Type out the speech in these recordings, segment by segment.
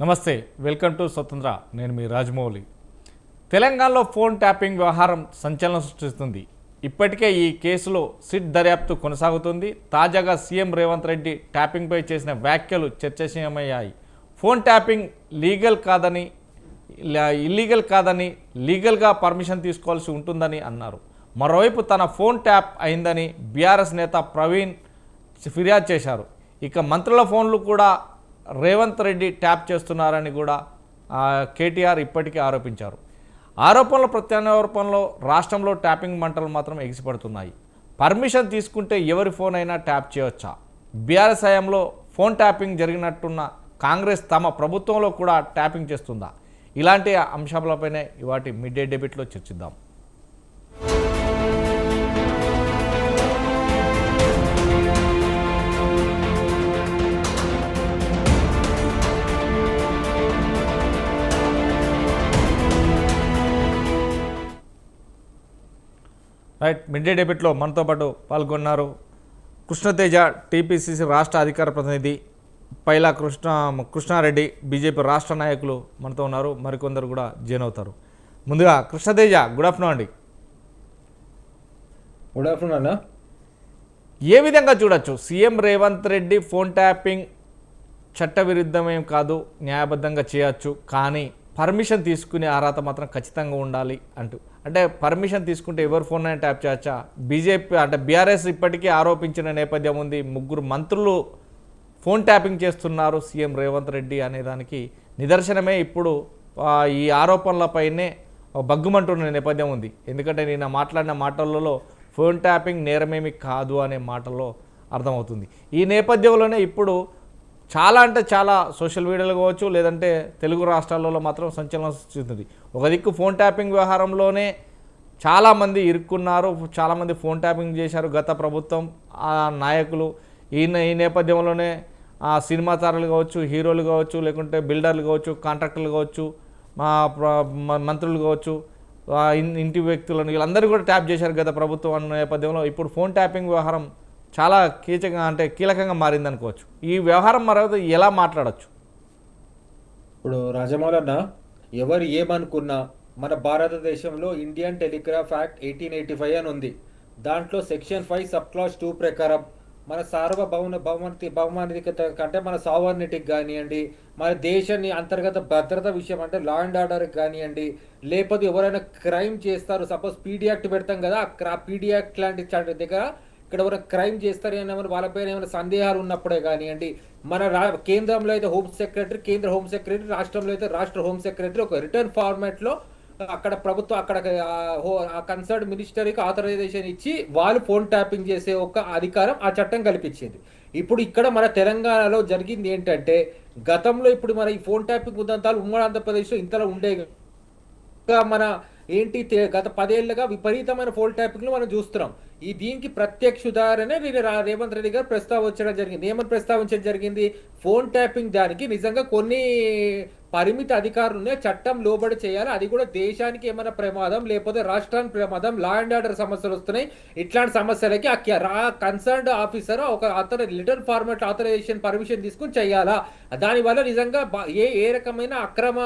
నమస్తే, welcome to స్వతంత్ర. నేను మీ రాజమౌళి. తెలంగాణలో ఫోన్ ట్యాపింగ్ వ్యవహారం సంచలనం సృష్టిస్తుంది. ఇప్పటికే ఈ కేసులో సిట్ దర్యాప్తు కొనసాగుతుంది. తాజాగా సీఎం రేవంత్ రెడ్డి ట్యాపింగ్పై చేసిన వ్యాఖ్యలు చర్చనీయమయ్యాయి. ఫోన్ ట్యాపింగ్ ఇల్లీగల్ కాదని లీగల్గా పర్మిషన్ తీసుకోవాల్సి ఉంటుందని అన్నారు. మరోవైపు తన ఫోన్ ట్యాప్ అయిందని బీఆర్ఎస్ నేత ప్రవీణ్ ఫిర్యాదు చేశారు. ఇక మంత్రుల ఫోన్లు కూడా రేవంత్ రెడ్డి ట్యాప్ చేస్తున్నారని కూడా కేటీఆర్ ఇప్పటికే ఆరోపించారు. ఆరోపణల ప్రత్యారోపణలో రాష్ట్రంలో ట్యాపింగ్ మంటలు మాత్రం ఎగిసిపడుతున్నాయి. పర్మిషన్ తీసుకుంటే ఎవరి ఫోన్ అయినా ట్యాప్ చేయవచ్చా? బీఆర్ఎస్ హయాంలో ఫోన్ ట్యాపింగ్ జరిగినట్టున్న కాంగ్రెస్ తమ ప్రభుత్వంలో కూడా ట్యాపింగ్ చేస్తుందా? ఇలాంటి అంశాలపైనే ఇవాటి మిడ్ డే డెబేట్లో చర్చిద్దాం. రైట్, మిడ్ డే డెబేట్లో మనతో పాటు పాల్గొన్నారు కృష్ణతేజ, టీపీసీసీ రాష్ట్ర అధికార ప్రతినిధి, పైలా కృష్ణారెడ్డి, బీజేపీ రాష్ట్ర నాయకులు మనతో ఉన్నారు. మరికొందరు కూడా జాయిన్ అవుతారు. ముందుగా కృష్ణతేజ, గుడ్ ఆఫ్టర్నూన్ అండి. గుడ్ ఆఫ్టర్నూన్ అన్న. ఏ విధంగా చూడొచ్చు CM Revanth Reddy phone tapping చట్టవిరుద్ధమేం కాదు, న్యాయబద్ధంగా చేయొచ్చు, కానీ పర్మిషన్ తీసుకునే అర్హత మాత్రం ఖచ్చితంగా ఉండాలి అంటూ, అంటే పర్మిషన్ తీసుకుంటే ఎవరి ఫోన్ అయినా ట్యాప్ చేయొచ్చా? బీజేపీ అంటే బీఆర్ఎస్ ఇప్పటికీ ఆరోపించిన నేపథ్యం ఉంది. 3 మంత్రులు ఫోన్ ట్యాపింగ్ చేస్తున్నారు సీఎం రేవంత్ రెడ్డి అనేదానికి నిదర్శనమే ఇప్పుడు ఈ ఆరోపణలపైనే బగ్గుమంటున్న నేపథ్యం ఉంది. ఎందుకంటే నేను మాట్లాడిన మాటలలో ఫోన్ ట్యాపింగ్ నేరమేమి కాదు అనే మాటల్లో అర్థమవుతుంది. ఈ నేపథ్యంలోనే ఇప్పుడు చాలా అంటే చాలా సోషల్ మీడియాలో కావచ్చు, లేదంటే తెలుగు రాష్ట్రాలలో మాత్రం సంచలనం సృష్టిస్తుంది. ఒక దిక్కు ఫోన్ ట్యాపింగ్ వ్యవహారంలోనే చాలామంది ఇరుక్కున్నారు, చాలామంది ఫోన్ ట్యాపింగ్ చేశారు గత ప్రభుత్వం నాయకులు. ఈ నేపథ్యంలోనే సినిమా తారలు కావచ్చు, హీరోలు కావచ్చు, లేకుంటే బిల్డర్లు కావచ్చు, కాంట్రాక్టర్లు కావచ్చు, మంత్రులు కావచ్చు, ఇంటి వ్యక్తులను వీళ్ళందరూ కూడా ట్యాప్ చేశారు గత ప్రభుత్వం అన్న నేపథ్యంలో ఇప్పుడు ఫోన్ ట్యాపింగ్ వ్యవహారం చాలా కీలకంగా మారింది అనుకోవచ్చు. ఈ వ్యవహారం మరొక ఎలా మాట్లాడచ్చు? ఇప్పుడు రాజమౌళి అన్న, ఎవరు ఏమనుకున్నా మన భారతదేశంలో ఇండియన్ టెలిగ్రాఫ్ యాక్ట్ 1885 అని ఉంది. దాంట్లో సెక్షన్ 5 సబ్ క్లాస్ 2 ప్రకారం మన బహుమానికత అంటే మన సావర్నిటీకి కానివ్వండి, మన దేశాన్ని అంతర్గత భద్రత విషయం అంటే లా అండ్ ఆర్డర్కి కానివ్వండి, లేకపోతే ఎవరైనా క్రైమ్ చేస్తారు, సపోజ్ పీడీ యాక్ట్ పెడతాం కదా, ఆ పీడీ యాక్ట్ లాంటి దగ్గర ఇక్కడ ఎవరైనా క్రైమ్ చేస్తారు ఏమైనా వాళ్ళ పైన ఏమైనా సందేహాలు ఉన్నప్పుడే కానివ్వండి, మన కేంద్రంలో అయితే హోమ్ సెక్రటరీ, కేంద్ర హోమ్ సెక్రటరీ, రాష్ట్రంలో అయితే రాష్ట్ర హోమ్ సెక్రటరీ ఒక రిటర్న్ ఫార్మాట్లో అక్కడ ప్రభుత్వం అక్కడ కన్సర్న్ మినిస్టర్కి ఆథరైజేషన్ ఇచ్చి వాళ్ళు ఫోన్ ట్యాపింగ్ చేసే ఒక అధికారం ఆ చట్టం కల్పించింది. ఇప్పుడు ఇక్కడ మన తెలంగాణలో జరిగింది ఏంటంటే, గతంలో ఇప్పుడు మన ఈ ఫోన్ ట్యాపింగ్ ఉదంతాలు ఉమ్మడి ఆంధ్రప్రదేశ్లో ఇంతలో ఉండేవి. మన ఏంటి గత 10 ఏళ్ళుగా విపరీతమైన ఫోన్ ట్యాపింగ్లు మనం చూస్తున్నాం. దీనికి ప్రత్యక్ష ఉదాహరణ రేవంత్ రెడ్డి గారు ప్రస్తావించడం జరిగింది. ఏమని ప్రస్తావించడం జరిగింది? ఫోన్ ట్యాపింగ్ దానికి నిజంగా కొన్ని పరిమిత అధికారులు చట్టం లోబడి చేయాలి, అది కూడా దేశానికి ఏమైనా ప్రమాదం లేకపోతే రాష్ట్రానికి ప్రమాదం, లా అండ్ ఆర్డర్ సమస్యలు వస్తున్నాయి, ఇట్లాంటి సమస్యలకి కన్సర్న్డ్ ఆఫీసర్ ఒక లిటల్ ఫార్మాట్ ఆథరైజేషన్ పర్మిషన్ తీసుకుని చేయాలా. దానివల్ల నిజంగా ఏ రకమైన అక్రమ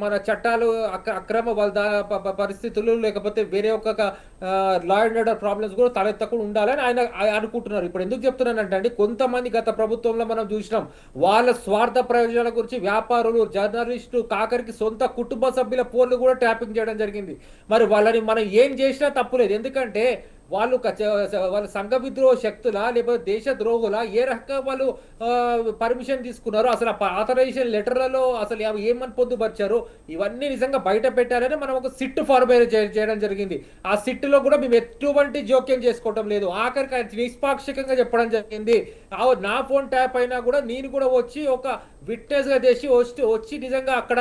మన చట్టాలు అక్రమ పరిస్థితులు లేకపోతే వేరే ఒక లా అండ్ ఆర్డర్ ప్రాబ్లమ్స్ కూడా తలెత్తకుండా ఉండాలని ఆయన అనుకుంటున్నారు. ఇప్పుడు ఎందుకు చెప్తున్నానంటే అండి, కొంతమంది గత ప్రభుత్వంలో మనం చూసినాం, వాళ్ళ స్వార్థ ప్రయోజనాల గురించి వ్యాపారులు, జర్నలిస్టులు, కాకరికి సొంత కుటుంబ సభ్యుల ఫోన్లు కూడా ట్యాపింగ్ చేయడం జరిగింది. మరి వాళ్ళని మనం ఏం చేసినా తప్పులేదు. ఎందుకంటే వాళ్ళు వాళ్ళ సంఘ విద్రోహ శక్తులా లేకపోతే దేశ ద్రోహులా, ఏ రకంగా వాళ్ళు పర్మిషన్ తీసుకున్నారో, అసలు ఆథరైజేషన్ లెటర్లలో అసలు ఏమని పొందుపరిచారు, ఇవన్నీ నిజంగా బయట పెట్టాలని మనం ఒక సిట్ ఫార్మేట్ చేయడం జరిగింది. ఆ సిట్లో కూడా మేము ఎటువంటి జోక్యం చేసుకోవడం లేదు. ఆఖరికి నిష్పాక్షికంగా చెప్పడం జరిగింది, నా ఫోన్ ట్యాప్ అయినా కూడా నేను కూడా వచ్చి ఒక విట్నెస్ గా చేసి వచ్చి నిజంగా అక్కడ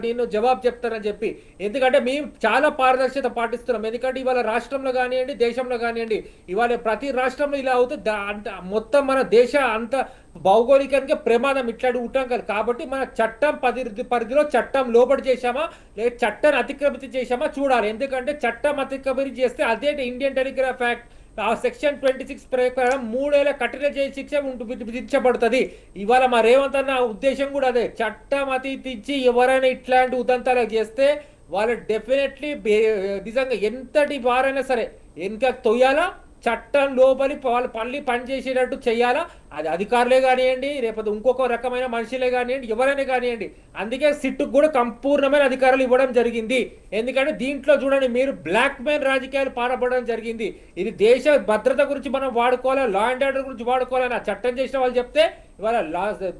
నేను జవాబు చెప్తానని చెప్పి. ఎందుకంటే మేము చాలా పారదర్శకత పాటిస్తున్నాం. ఎందుకంటే ఇవాళ రాష్ట్రంలో కానివ్వండి, దేశంలో కానివ్వండి, ఇవాళ ప్రతి రాష్ట్రంలో ఇలా అవుతుంది. మొత్తం మన దేశ అంత భౌగోళికంగా ప్రమాదం ఇట్లాంటి ఉంటాం కాబట్టి మన చట్టం పరిధిలో చట్టం లోబడి చేశామా లేదా చట్టాన్ని అతిక్రమించి చేశామా చూడాలి. ఎందుకంటే చట్టం అతిక్రమించి చేస్తే అదే ఇండియన్ టెలిగ్రాఫ్ యాక్ట్ ఆ సెక్షన్ 26 ప్రకారం 3 ఏళ్ల కఠిన జైలు శిక్ష విధించబడుతుంది. ఇవాళ మా రేవంత్ అన్న ఉద్దేశం కూడా అదే. చట్టం అతీతించి ఎవరైనా ఇట్లాంటి ఉదంతాలు చేస్తే వాళ్ళు డెఫినెట్లీ నిజంగా ఎంతటి వారైనా సరే వెనుక తొయ్యాలా, చట్టం లోపలి వాళ్ళు పని చేసేటట్టు చేయాలా. అది అధికారులే కానివ్వండి, రేపటి ఇంకొక రకమైన మనుషులే కానివ్వండి, ఎవరైనా కానివ్వండి. అందుకే సిట్టుకు కూడా సంపూర్ణమైన అధికారాలు ఇవ్వడం జరిగింది. ఎందుకంటే దీంట్లో చూడండి, మీరు బ్లాక్ మెయిల్ రాజకీయాలు పాల్పడడం జరిగింది. ఇది దేశ భద్రత గురించి మనం వాడుకోవాలి, లా అండ్ ఆర్డర్ గురించి వాడుకోవాలని ఆ చట్టం చేసిన వాళ్ళు చెప్తే ఇవాళ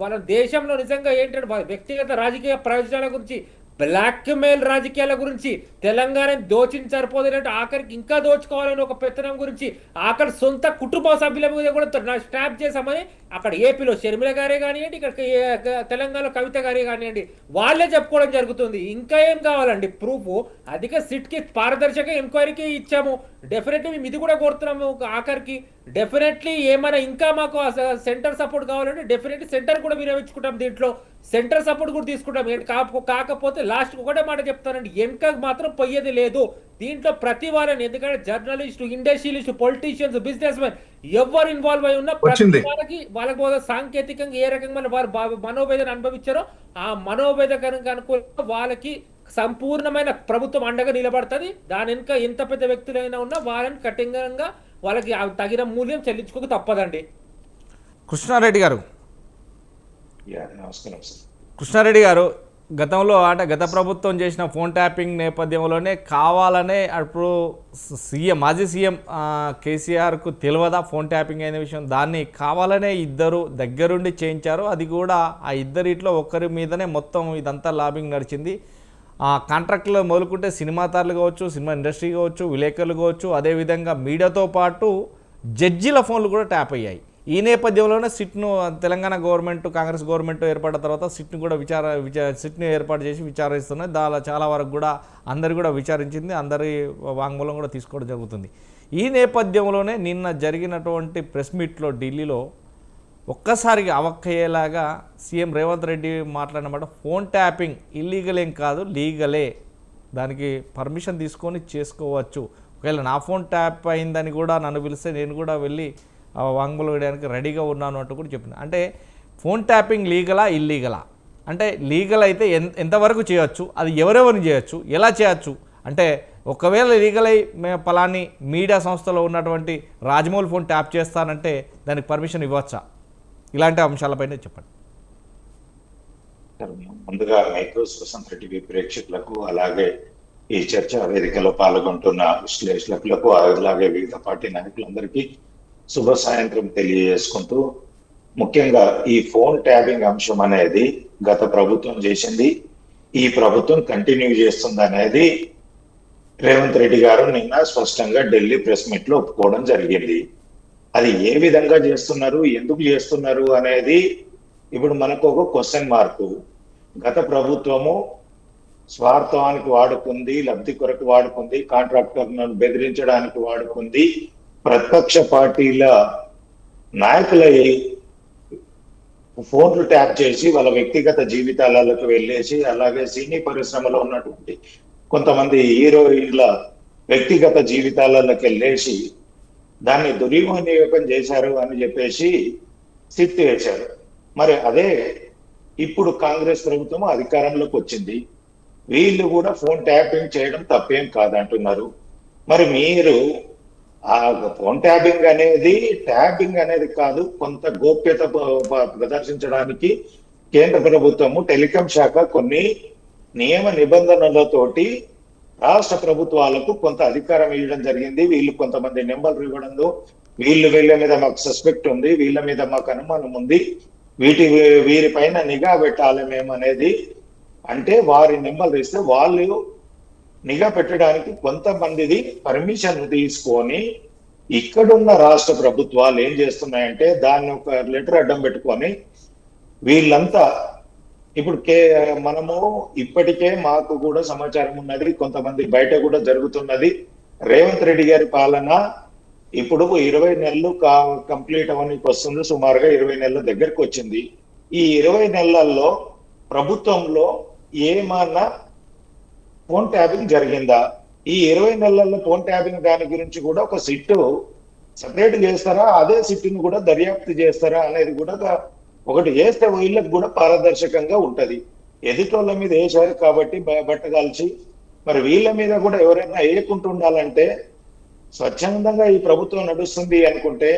మన దేశంలో నిజంగా ఏంటంటే వ్యక్తిగత రాజకీయ ప్రయోజనాల గురించి, బ్లాక్ మెయిల్ రాజకీయాల గురించి, తెలంగాణ దోచింది సరిపోతున్నట్టు ఆఖరికి ఇంకా దోచుకోవాలని ఒక పెత్తనం గురించి, ఆఖరి సొంత కుటుంబ సభ్యుల మీద కూడా స్టాప్ చేశామని అక్కడ ఏపీలో షర్మిల గారే కానివ్వండి, ఇక్కడ తెలంగాణలో కవిత గారే కానివ్వండి, వాళ్ళే చెప్పుకోవడం జరుగుతుంది. ఇంకా ఏం కావాలండి ప్రూఫ్? అధిక సిట్కి పారదర్శక ఎంక్వైరీకి ఇచ్చాము. డెఫినెట్లీ మేము ఇది కూడా కోరుతున్నాము. ఆఖరికి డెఫినెట్లీ ఏమైనా ఇంకా మాకు సెంటర్ సపోర్ట్ కావాలంటే డెఫినెట్లీ సెంటర్ కూడా వినియోగించుకుంటాం. దీంట్లో సెంటర్ సపోర్ట్ కూడా తీసుకుంటాం. కాకపోతే లాస్ట్ ఒకటే మాట చెప్తానండి, వెనక మాత్రం పోయేది లేదు దీంట్లో ప్రతి వారని. ఎందుకంటే journalist, industrialist, politicians, business men ఎవరు ఇన్వాల్వ్ అయి ఉన్నా ప్రతి వాళ్ళకి సాంకేతికంగా ఏ రకంగా వారు మనోవేదన అనుభవించారో ఆ మనోవేదనకు అనుకూలంగా వాళ్ళకి సంపూర్ణమైన ప్రభుత్వం అండగా నిలబడుతుంది. దాని వెనుక ఎంత పెద్ద వ్యక్తులైనా ఉన్నా వాళ్ళని కఠినంగా వాళ్ళకి తగిన మూల్యం చెల్లించుకోక తప్పదండి. కృష్ణారెడ్డి గారు, నమస్కారం సార్. కృష్ణారెడ్డి గారు, గతంలో అంటే గత ప్రభుత్వం చేసిన ఫోన్ ట్యాపింగ్ నేపథ్యంలోనే కావాలనే అప్పుడు మాజీ సీఎం కేసీఆర్కు తెలియదా ఫోన్ ట్యాపింగ్ అయిన విషయం? దాన్ని కావాలనే ఇద్దరు దగ్గరుండి చేయించారు. అది కూడా ఆ ఇద్దరిట్లో ఒక్కరి మీదనే మొత్తం ఇదంతా లాబింగ్ నడిచింది. కాంట్రాక్టులు మొదలుకుంటే సినిమా తారలు కావచ్చు, సినిమా ఇండస్ట్రీ కావచ్చు, విలేకరులు కావచ్చు, అదేవిధంగా మీడియాతో పాటు జడ్జీల ఫోన్లు కూడా ట్యాప్ అయ్యాయి. ఈ నేపథ్యంలోనే సిట్ను తెలంగాణ గవర్నమెంట్, కాంగ్రెస్ గవర్నమెంట్ ఏర్పడిన తర్వాత సిట్ను కూడా సిట్ను ఏర్పాటు చేసి విచారిస్తున్నాయి. దానిలో చాలా వరకు కూడా అందరు కూడా విచారించింది, అందరి వాంగ్మూలం కూడా తీసుకోవడం జరుగుతుంది. ఈ నేపథ్యంలోనే నిన్న జరిగినటువంటి ప్రెస్ మీట్లో ఢిల్లీలో ఒక్కసారిగా అవక్కయ్యేలాగా సీఎం రేవంత్ రెడ్డి మాట్లాడినమాట, ఫోన్ ట్యాపింగ్ ఇల్లీగల్ ఏం కాదు, లీగలే, దానికి పర్మిషన్ తీసుకొని చేసుకోవచ్చు. ఒకవేళ నా ఫోన్ ట్యాప్ అయిందని కూడా నన్ను పిలిస్తే నేను కూడా వెళ్ళి వాంగ్మూలం వేయడానికి రెడీగా ఉన్నాను అంటూ కూడా చెప్పింది. అంటే ఫోన్ ట్యాపింగ్ లీగలా ఇల్లీగలా? అంటే లీగల్ అయితే ఎంతవరకు చేయొచ్చు, అది ఎవరెవరిని చేయొచ్చు, ఎలా చేయొచ్చు? అంటే ఒకవేళ లీగల్ అయి పలాని మీడియా సంస్థలో ఉన్నటువంటి రాజమౌళి ఫోన్ ట్యాప్ చేస్తానంటే దానికి పర్మిషన్ ఇవ్వచ్చా? ఇలాంటి అంశాలపైన చెప్పండి. ముందుగా మైక్రో స్వతంత్ర టీవీ ప్రేక్షకులకు, అలాగే ఈ చర్చా వేదికలో పాల్గొంటున్న విశ్లేషకులకు, అలాగే వివిధ పార్టీ నాయకులందరికీ శుభ సాయంత్రం తెలియజేసుకుంటూ, ముఖ్యంగా ఈ ఫోన్ ట్యాపింగ్ అంశం అనేది గత ప్రభుత్వం చేసింది, ఈ ప్రభుత్వం కంటిన్యూ చేస్తుంది అనేది రేవంత్ రెడ్డి గారు నిన్న స్పష్టంగా ఢిల్లీ ప్రెస్ మీట్ లో ఒప్పుకోవడం జరిగింది. అది ఏ విధంగా చేస్తున్నారు, ఎందుకు చేస్తున్నారు అనేది ఇప్పుడు మనకు ఒక క్వశ్చన్ మార్కు. గత ప్రభుత్వము స్వార్థానికి వాడుకుంది, లబ్ధి కొరకు వాడుకుంది, కాంట్రాక్టర్లను బెదిరించడానికి వాడుకుంది, ప్రతిపక్ష పార్టీల నాయకుల ఫోన్లు ట్యాప్ చేసి వాళ్ళ వ్యక్తిగత జీవితాలకు వెళ్ళేసి, అలాగే సినీ పరిశ్రమలో ఉన్నటువంటి కొంతమంది హీరోయిన్ల వ్యక్తిగత జీవితాలకు వెళ్ళేసి దాన్ని దుర్వినియోగం చేశారు అని చెప్పేసి సిట్ వేశారు. మరి అదే ఇప్పుడు కాంగ్రెస్ ప్రభుత్వం అధికారంలోకి వచ్చింది, వీళ్ళు కూడా ఫోన్ ట్యాపింగ్ చేయడం తప్పేం కాదంటున్నారు. మరి మీరు ఆ ఫోన్ ట్యాపింగ్ అనేది కాదు, కొంత గోప్యత ప్రదర్శించడానికి కేంద్ర ప్రభుత్వము టెలికాం శాఖ కొన్ని నియమ నిబంధనలతోటి రాష్ట్ర ప్రభుత్వాలకు కొంత అధికారం ఇవ్వడం జరిగింది. వీళ్ళు కొంతమంది నెంబర్లు ఇవ్వడం, వీళ్ళ మీద మాకు సస్పెక్ట్ ఉంది, వీళ్ళ మీద మాకు అనుమానం ఉంది, వీరిపైన నిఘా పెట్టాలి మేము అనేది. అంటే వారి నెంబర్లు ఇస్తే వాళ్ళు నిఘా పెట్టడానికి కొంతమందిది పర్మిషన్ తీసుకొని, ఇక్కడున్న రాష్ట్ర ప్రభుత్వాలు ఏం చేస్తున్నాయంటే దాన్ని ఒక లెటర్ అడ్డం పెట్టుకొని వీళ్ళంతా ఇప్పుడు మనము ఇప్పటికే మాకు కూడా సమాచారం ఉన్నది, కొంతమంది బయట కూడా జరుగుతున్నది. రేవంత్ రెడ్డి గారి పాలన ఇప్పుడు 20 నెలలు కంప్లీట్ అవడానికి వస్తుంది, సుమారుగా 20 నెలల దగ్గరకు వచ్చింది. ఈ 20 నెలల్లో ప్రభుత్వంలో ఏమన్నా ఫోన్ ట్యాపింగ్ జరిగిందా? ఈ 20 నెలల్లో ఫోన్ ట్యాపింగ్ దాని గురించి కూడా ఒక సిట్టు సెపరేట్ చేస్తారా, అదే సిట్టింగ్ కూడా దర్యాప్తు చేస్తారా అనేది కూడా ఒకటి చేస్తే వీళ్ళకి కూడా పారదర్శకంగా ఉంటది. ఎదుటోళ్ళ మీద వేశారు కాబట్టి బట్టగాల్చి మరి వీళ్ళ మీద కూడా ఎవరైనా వేయకుంటుండాలంటే స్వచ్ఛందంగా ఈ ప్రభుత్వం నడుస్తుంది అనుకుంటే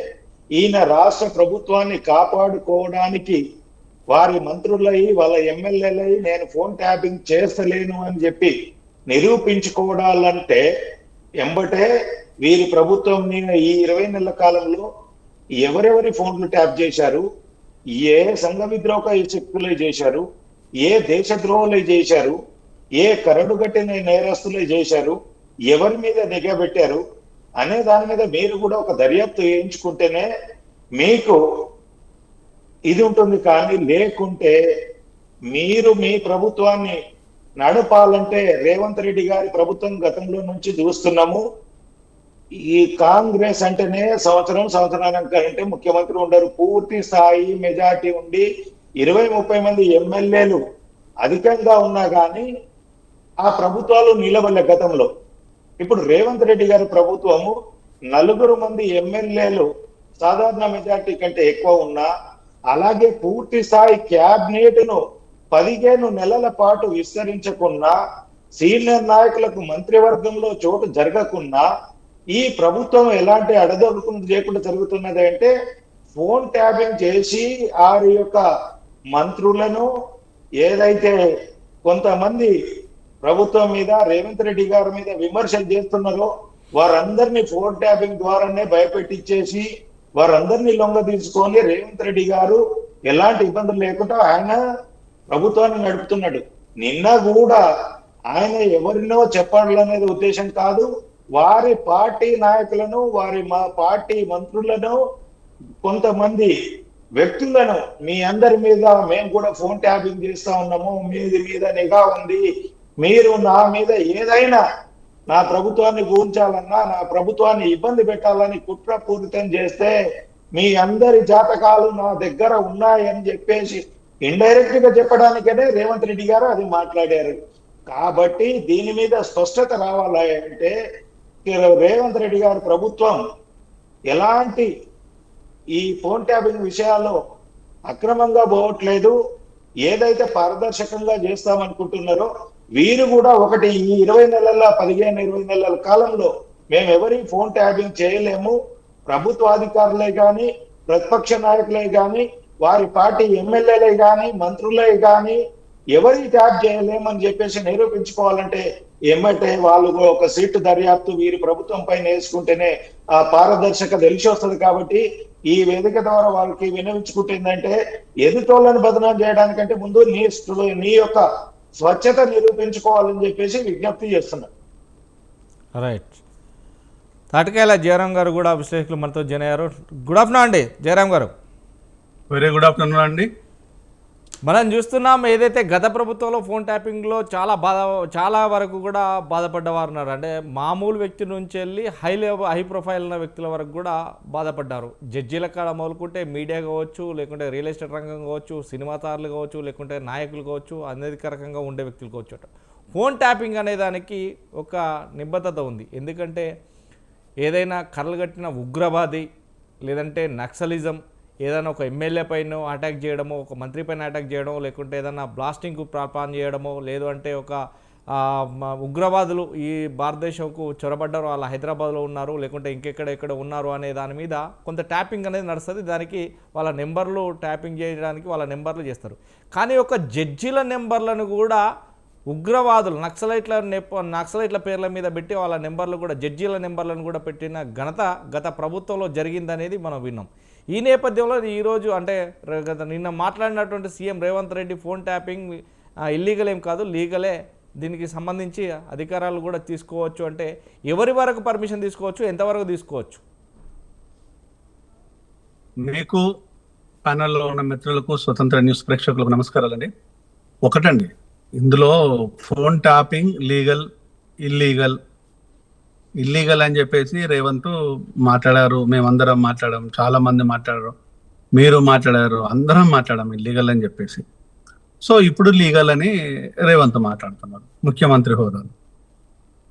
ఈయన రాష్ట్ర ప్రభుత్వాన్ని కాపాడుకోవడానికి వారి మంత్రులయ్యి వాళ్ళ ఎమ్మెల్యేలయ్యి నేను ఫోన్ ట్యాపింగ్ చేస్తలేను అని చెప్పి నిరూపించుకోవడాలంటే ఎంబటే వీరి ప్రభుత్వం ఈ 20 నెలల కాలంలో ఎవరెవరి ఫోన్లు ట్యాప్ చేశారు, ఏ సంఘ విద్రోహ శక్తులే చేశారు, ఏ దేశద్రోహులే చేశారు, ఏ కరడుగట్టిన నేరస్తులే చేశారు, ఎవరి మీద నిఘా పెట్టారు అనే దాని మీద మీరు కూడా ఒక దర్యాప్తు వేయించుకుంటేనే మీకు ఇది ఉంటుంది. కానీ లేకుంటే మీరు మీ ప్రభుత్వాన్ని నడపాలంటే రేవంత్ రెడ్డి గారి ప్రభుత్వం గతంలో నుంచి చూస్తున్నాము. ఈ కాంగ్రెస్ అంటేనే సంవత్సరానికి ముఖ్యమంత్రి ఉండరు. పూర్తి స్థాయి మెజార్టీ ఉండి 20-30 మంది ఎమ్మెల్యేలు అధికంగా ఉన్నా కానీ ఆ ప్రభుత్వాలు నిలబడలే గతంలో. ఇప్పుడు రేవంత్ రెడ్డి గారి ప్రభుత్వము 4 మంది ఎమ్మెల్యేలు సాధారణ మెజార్టీ కంటే ఎక్కువ ఉన్నా, అలాగే పూర్తి స్థాయి క్యాబినెట్ ను 15 నెలల పాటు విస్తరించకున్నా, సీనియర్ నాయకులకు మంత్రివర్గంలో చోటు జరగకున్నా ఈ ప్రభుత్వం ఎలాంటి అడదొడుకులు చేయకుండా జరుగుతున్నది అంటే ఫోన్ ట్యాపింగ్ చేసి వారి యొక్క మంత్రులను ఏదైతే కొంతమంది ప్రభుత్వం మీద రేవంత్ రెడ్డి గారి మీద విమర్శలు చేస్తున్నారో వారందరినీ ఫోన్ ట్యాపింగ్ ద్వారానే భయపెట్టించేసి వారందరినీ లొంగ తీసుకొని రేవంత్ రెడ్డి గారు ఎలాంటి ఇబ్బందులు లేకుండా ఆయన ప్రభుత్వాన్ని నడుపుతున్నాడు. నిన్న కూడా ఆయన ఎవరినో చెప్పాలనేది ఉద్దేశం కాదు, వారి పార్టీ నాయకులను మా పార్టీ మంత్రులను కొంతమంది వ్యక్తులను మీ అందరి మీద మేము కూడా ఫోన్ ట్యాపింగ్ చేస్తా ఉన్నాము, మీది మీద నిఘా ఉంది, మీరు నా మీద ఏదైనా నా ప్రభుత్వాన్ని కూల్చాలన్నా నా ప్రభుత్వాన్ని ఇబ్బంది పెట్టాలని కుట్రపూరితం చేస్తే మీ అందరి జాతకాలు నా దగ్గర ఉన్నాయని చెప్పేసి ఇండైరెక్ట్ గా చెప్పడానికనే రేవంత్ రెడ్డి గారు అది మాట్లాడారు. కాబట్టి దీని మీద స్పష్టత రావాలి అంటే రేవంత్ రెడ్డి గారి ప్రభుత్వం ఎలాంటి ఈ ఫోన్ ట్యాపింగ్ విషయాల్లో అక్రమంగా పోవట్లేదు, ఏదైతే పారదర్శకంగా చేస్తామనుకుంటున్నారో వీరు కూడా ఒకటి ఈ 15-20 నెలల కాలంలో మేము ఎవరి ఫోన్ ట్యాపింగ్ చేయలేము, ప్రభుత్వాధికారులే కానీ ప్రతిపక్ష నాయకులే కానీ వారి పార్టీ ఎమ్మెల్యేలే కానీ మంత్రులే కానీ ఎవరి ట్యాప్ చేయలేమని చెప్పేసి నిరూపించుకోవాలంటే ఏమంటే వాళ్ళు ఒక సీటు దర్యాప్తు వీరి ప్రభుత్వం పైన వేసుకుంటేనే ఆ పారదర్శక తెలిసి వస్తుంది. కాబట్టి ఈ వేదిక ద్వారా వాళ్ళకి వినవించుకుంటుందంటే ఎదుటోళ్ళని బదనాం చేయడానికంటే ముందు నీ యొక్క స్వచ్ఛత నిరూపించుకోవాలని చెప్పేసి విజ్ఞప్తి చేస్తున్నారు. రైట్. తాటికాయల జయరాం గారు కూడా విశ్లేషకులు మనతో జాయిన్ అయ్యారు. గుడ్ ఆఫ్టర్నూన్ అండి జయరాం గారు. వెరీ గుడ్ ఆఫ్టర్నూన్ అండి. మనం చూస్తున్నాం ఏదైతే గత ప్రభుత్వంలో ఫోన్ ట్యాపింగ్లో చాలా వరకు కూడా బాధపడ్డవారు ఉన్నారు. అంటే మామూలు వ్యక్తి నుంచి వెళ్ళి హై ప్రొఫైల్ ఉన్న వ్యక్తుల వరకు కూడా బాధపడ్డారు. జడ్జీల కాడ మొదలుకుంటే మీడియా కావచ్చు, లేకుంటే రియల్ ఎస్టేట్ రంగం కావచ్చు, సినిమా తారలు కావచ్చు, లేకుంటే నాయకులు కావచ్చు, అనధికారికంగా ఉండే వ్యక్తులు కావచ్చు. ఫోన్ ట్యాపింగ్ అనే దానికి ఒక నిబద్ధత ఉంది. ఎందుకంటే ఏదైనా కర్రలు ఉగ్రవాది లేదంటే నక్సలిజం ఏదైనా ఒక ఎమ్మెల్యే పైన అటాక్ చేయడమో, ఒక మంత్రి పైన అటాక్ చేయడమో, లేకుంటే ఏదైనా బ్లాస్టింగ్కు ప్లాన్ చేయడమో, లేదు అంటే ఒక ఉగ్రవాదులు ఈ భారతదేశంకు చొరబడ్డారు, వాళ్ళ హైదరాబాద్లో ఉన్నారు, లేకుంటే ఎక్కడ ఉన్నారు అనే దాని మీద కొంత ట్యాపింగ్ అనేది నడుస్తుంది. దానికి వాళ్ళ నెంబర్లు ట్యాపింగ్ చేయడానికి వాళ్ళ నెంబర్లు చేస్తారు. కానీ ఒక జడ్జీల నెంబర్లను కూడా ఉగ్రవాదులు నక్సలైట్ల పేర్ల మీద పెట్టి వాళ్ళ నెంబర్లు కూడా జడ్జీల నెంబర్లను కూడా పెట్టిన ఘనత గత ప్రభుత్వంలో జరిగిందనేది మనం విన్నాం. ఈ నేపథ్యంలో ఈరోజు అంటే నిన్న మాట్లాడినటువంటి CM Revanth Reddy phone tapping illegal ఏం కాదు, లీగలే, దీనికి సంబంధించి అధికారాలు కూడా తీసుకోవచ్చు అంటే ఎవరి వరకు పర్మిషన్ తీసుకోవచ్చు, ఎంతవరకు తీసుకోవచ్చు? మీకు ప్యానెల్లో ఉన్న మిత్రులకు, స్వతంత్ర న్యూస్ ప్రేక్షకులకు నమస్కారాలండి. ఒకటండి, ఇందులో ఫోన్ ట్యాపింగ్ లీగల్ ఇల్లీగల్ అని చెప్పేసి రేవంత్ మాట్లాడారు, మేమందరం మాట్లాడాం, చాలా మంది మాట్లాడారు, మీరు మాట్లాడారు, అందరం మాట్లాడాం ఇల్లీగల్ అని చెప్పేసి. సో ఇప్పుడు లీగల్ అని రేవంత్ మాట్లాడుతున్నారు ముఖ్యమంత్రి హోదాలో.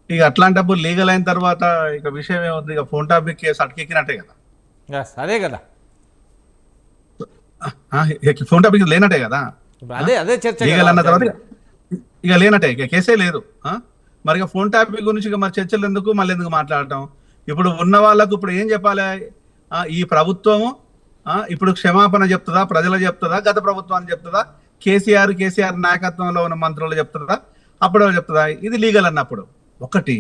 ఇక అట్లాంటప్పుడు లీగల్ అయిన తర్వాత ఇక విషయం ఏమవుతుంది, ఇక ఫోన్ ట్యాపింగ్ కేసు అటకెక్కినట్టే కదా. Yes, అదే కదా ఫోన్ టాపిక్ లేనట్టే కదా, ఇప్పుడు అదే చర్చ లీగల్ కదా. అన్న తర్వాత ఇక లేనట్టే, ఇక కేసే లేదు. మరి ఇక ఫోన్ టాపిక్ గురించి ఇక మరి చర్చలు ఎందుకు, మళ్ళీ ఎందుకు మాట్లాడటం? ఇప్పుడు ఉన్న వాళ్ళకు ఇప్పుడు ఏం చెప్పాలి? ఈ ప్రభుత్వము ఇప్పుడు క్షమాపణ చెప్తుందా, ప్రజలకు చెప్తుందా, గత ప్రభుత్వానికి చెప్తుందా, కేసీఆర్ నాయకత్వంలో ఉన్న మంత్రులు చెప్తుందా, అప్పుడు చెప్తుందా? ఇది లీగల్ అన్నప్పుడు ఒకటి,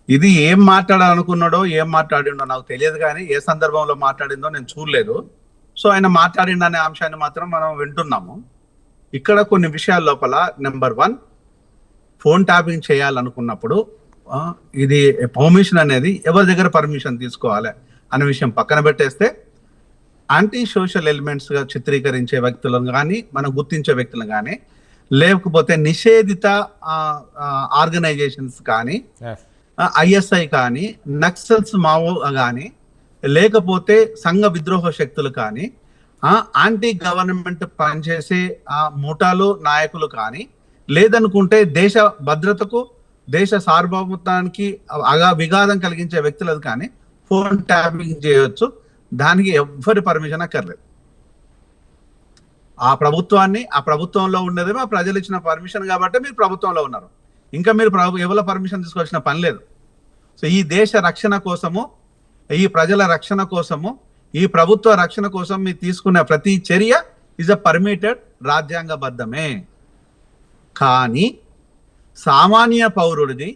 ఇది ఏం మాట్లాడాలనుకున్నాడో ఏం మాట్లాడిండో నాకు తెలియదు, కానీ ఏ సందర్భంలో మాట్లాడిందో నేను చూడలేదు. సో ఆయన మాట్లాడిండు అనే అంశాన్ని మాత్రం మనం వింటున్నాము. ఇక్కడ కొన్ని విషయాల లోపల నెంబర్ 1, ఫోన్ ట్యాపింగ్ చేయాలనుకున్నప్పుడు ఇది పర్మిషన్ అనేది ఎవరి దగ్గర పర్మిషన్ తీసుకోవాలి అనే విషయం పక్కన పెట్టేస్తే, యాంటీ సోషల్ ఎలిమెంట్స్ గా చిత్రీకరించే వ్యక్తులను కానీ, మనం గుర్తించే వ్యక్తులను కానీ, లేకపోతే నిషేధిత ఆర్గనైజేషన్స్ కానీ, Yes. ఐఎస్ఐ కానీ, నక్సల్స్ మావో కానీ, లేకపోతే సంఘ విద్రోహ శక్తులు కానీ, యాంటీ గవర్నమెంట్ పనిచేసే ముఠాలు నాయకులు కానీ, లేదనుకుంటే దేశ భద్రతకు, దేశ సార్వభౌమత్వానికి విఘాతం కలిగించే వ్యక్తులకు కానీ ఫోన్ ట్యాపింగ్ చేయవచ్చు. దానికి ఎవ్వరి పర్మిషన్ అక్కర్లేదు. ఆ ప్రభుత్వంలో ఉన్నదేమో ప్రజలు ఇచ్చిన పర్మిషన్ కాబట్టి మీరు ప్రభుత్వంలో ఉన్నారు. ఇంకా మీరు ఎవరి పర్మిషన్ తీసుకోవాల్సిన పని లేదు. సో ఈ దేశ రక్షణ కోసము, ఈ ప్రజల రక్షణ కోసము, ఈ ప్రభుత్వ రక్షణ కోసం మీరు తీసుకునే ప్రతి చర్య ఇస్ అ పర్మిటెడ్, రాజ్యాంగబద్ధమే. కానీ సామాన్య పౌరుడిది,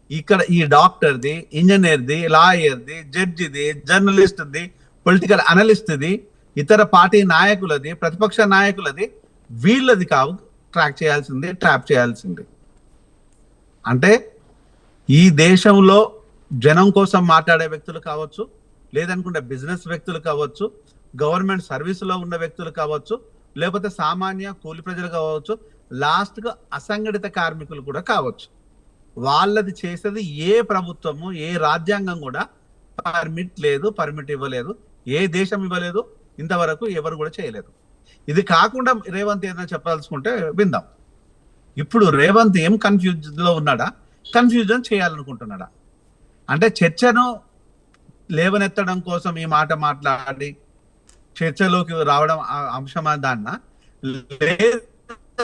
ఇక్కడ ఈ డాక్టర్ది, ఇంజనీర్ది, లాయర్ది, జడ్జిది, జర్నలిస్ట్ది, పొలిటికల్ అనలిస్ట్ది, ఇతర పార్టీ నాయకులది, ప్రతిపక్ష నాయకులది, వీళ్ళది కావు ట్రాప్ చేయాల్సింది. అంటే ఈ దేశంలో జనం కోసం మాట్లాడే వ్యక్తులు కావచ్చు, లేదనుకుంటే బిజినెస్ వ్యక్తులు కావచ్చు, గవర్నమెంట్ సర్వీసులో ఉన్న వ్యక్తులు కావచ్చు, లేకపోతే సామాన్య కూలి ప్రజలు కావచ్చు, లాస్ట్గా అసంఘటిత కార్మికులు కూడా కావచ్చు. వాళ్ళది చేసేది ఏ ప్రభుత్వము, ఏ రాజ్యాంగం కూడా పర్మిట్ ఇవ్వలేదు, ఏ దేశం ఇవ్వలేదు, ఇంతవరకు ఎవరు కూడా చేయలేదు. ఇది కాకుండా రేవంత్ ఏదైనా చెప్పాల్సుకుంటే విందాం. ఇప్పుడు రేవంత్ ఏం కన్ఫ్యూజన్లో ఉన్నాడా, కన్ఫ్యూజన్ చేయాలనుకుంటున్నాడా? అంటే చర్చను లేవనెత్తడం కోసం ఈ మాట మాట్లాడి చర్చలోకి రావడం అంశమా దాన్న,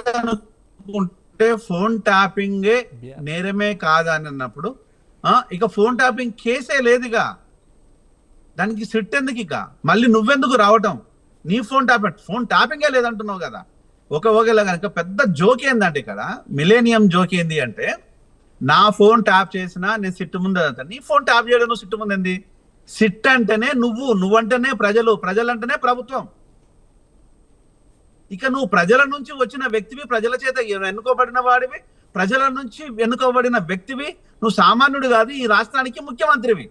లేదనుకుంటే ఫోన్ ట్యాపింగే నేరమే కాదని అన్నప్పుడు ఇక ఫోన్ ట్యాపింగ్ కేసే లేదుగా, దానికి సిట్ ఎందుకు? ఇక మళ్ళీ నువ్వెందుకు రావటం? నీ ఫోన్ ట్యాపింగే లేదంటున్నావు కదా. ఒకవేళ కనుక పెద్ద జోక్ ఏందంటే, ఇక్కడ మిలేనియం జోక్ ఏంది అంటే, నా ఫోన్ ట్యాప్ చేసినా నేను సిట్టు ముందు వెళ్తాను, నీ ఫోన్ ట్యాప్ చేయడం నువ్వు సిట్టు ముందు ఏంది? సిట్ అంటేనే నువ్వంటేనే ప్రజలంటేనే ప్రభుత్వం. ఇక నువ్వు ప్రజల నుంచి వచ్చిన వ్యక్తివి, ప్రజల చేత ఎన్నుకోబడిన వాడివి, ప్రజల నుంచి ఎన్నుకోబడిన వ్యక్తివి, నువ్వు సామాన్యుడు కాదు, ఈ రాష్ట్రానికి ముఖ్యమంత్రివి.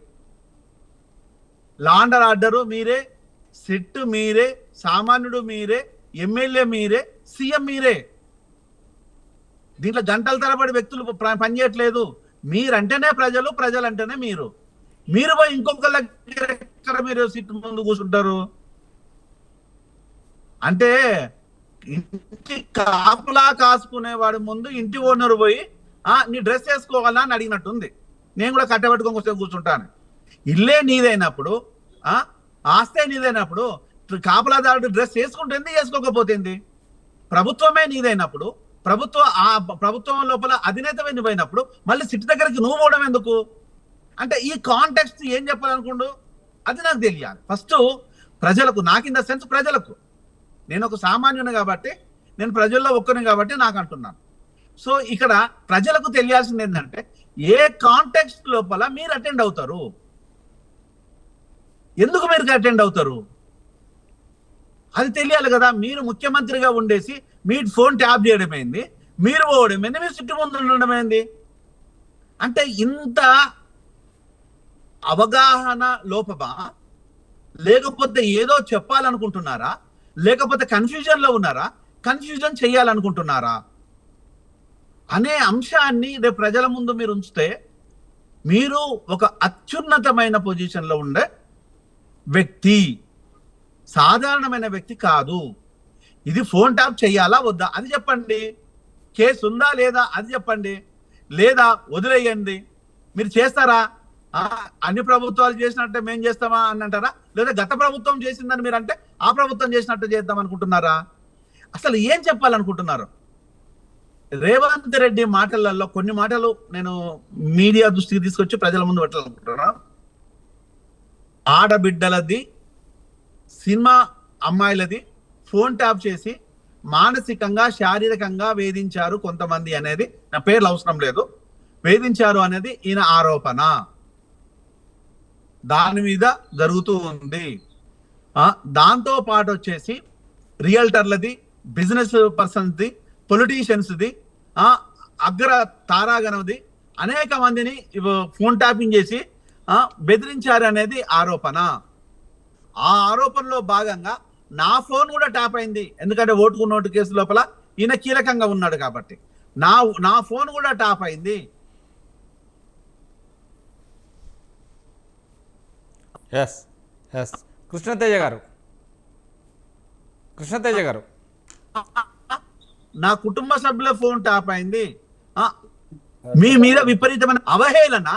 లా అండ్ ఆర్డర్ మీరే, సిట్ మీరే, సామాన్యుడు మీరే, ఎమ్మెల్యే మీరే, సీఎం మీరే. దీంట్లో గంటల తరబడి వ్యక్తులు పనిచేయట్లేదు. మీరంటేనే ప్రజలంటేనే మీరు పోయి ఇంకొకళ్ళ దగ్గర మీరు సిట్ ముందు కూర్చుంటారు. అంటే ఇంటి కాపులా కాసుకునే వాడి ముందు ఇంటి ఓనర్ పోయి నీ డ్రెస్ వేసుకోవాలా అని అడిగినట్టుంది. నేను కూడా కట్టబెట్టుకొని వస్తే కూర్చుంటాను. ఇల్లే నీదైనప్పుడు, ఆస్తే నీదైనప్పుడు కాపలాదారుడు డ్రెస్ వేసుకుంటుంది, వేసుకోకపోతుంది. ప్రభుత్వమే నీదైనప్పుడు, ప్రభుత్వం లోపల అధినేతమే నువ్వైనప్పుడు మళ్ళీ సిట్ దగ్గరికి నువ్వు పోవడం ఎందుకు? అంటే ఈ కాంటెక్స్ట్ ఏం చెప్పాలనుకుంటూ అది నాకు తెలియాలి. ఫస్ట్ ప్రజలకు, నాకు ఇన్ ద సెన్స్ ప్రజలకు, నేను ఒక సామాన్యుని కాబట్టి, నేను ప్రజల్లో ఒక్కరిని కాబట్టి నాకు అంటున్నాను. సో ఇక్కడ ప్రజలకు తెలియాల్సింది ఏంటంటే, ఏ కాంటెక్స్ట్ లోపల మీరు అటెండ్ అవుతారు, ఎందుకు మీరు అటెండ్ అవుతారు, అది తెలియాలి కదా. మీరు ముఖ్యమంత్రిగా ఉండేసి మీ ఫోన్ ట్యాప్ చేయడమైంది, మీరు పోవడమైంది, మీరు చుట్టూ ముందు ఉండడమైంది. అంటే ఇంత అవగాహన లోపమా, లేకపోతే ఏదో చెప్పాలనుకుంటున్నారా, లేకపోతే కన్ఫ్యూజన్లో ఉన్నారా, కన్ఫ్యూజన్ చేయాలనుకుంటున్నారా అనే అంశాన్ని రేపు ప్రజల ముందు మీరు ఉంచితే, మీరు ఒక అత్యున్నతమైన పొజిషన్లో ఉండే వ్యక్తి, సాధారణమైన వ్యక్తి కాదు. ఇది ఫోన్ ట్యాప్ చేయాలా వద్దా అది చెప్పండి, కేసు ఉందా లేదా అది చెప్పండి, లేదా వదిలేయండి. మీరు చేస్తారా? అన్ని ప్రభుత్వాలు చేసినట్టే మేము చేస్తామా అని అంటారా, లేదా గత ప్రభుత్వం చేసిందని మీరు అంటే ఆ ప్రభుత్వం చేసినట్టు చేద్దాం అనుకుంటున్నారా? అసలు ఏం చెప్పాలనుకుంటున్నారు? రేవంత్ రెడ్డి మాటలలో కొన్ని మాటలు నేను మీడియా దృష్టికి తీసుకొచ్చి ప్రజల ముందు పెట్టాలనుకుంటున్నా. ఆడబిడ్డలది, సినిమా అమ్మాయిలది ఫోన్ ట్యాప్ చేసి మానసికంగా శారీరకంగా వేధించారు కొంతమంది అనేది, నా పేర్లు అవసరం లేదు, వేధించారు అనేది ఈయన ఆరోపణ. దాని మీద జరుగుతూ ఉంది. దాంతో పాటు వచ్చేసి రియల్టర్లది, బిజినెస్ పర్సన్స్ది, పొలిటీషియన్స్ది, అగ్ర తారాగణది అనేక మందిని ఫోన్ ట్యాపింగ్ చేసి బెదిరించారు అనేది ఆరోపణ. ఆ ఆరోపణలో భాగంగా నా ఫోన్ కూడా ట్యాప్ అయింది, ఎందుకంటే ఓటుకు నోటు కేసు లోపల ఈయన కీలకంగా ఉన్నాడు కాబట్టి నా ఫోన్ కూడా ట్యాప్ అయింది. ఎస్ ఎస్ కృష్ణతేజ గారు నా కుటుంబ సభ్యుల ఫోన్ ట్యాప్ అయింది. మీ మీద విపరీతమైన అవహేళన,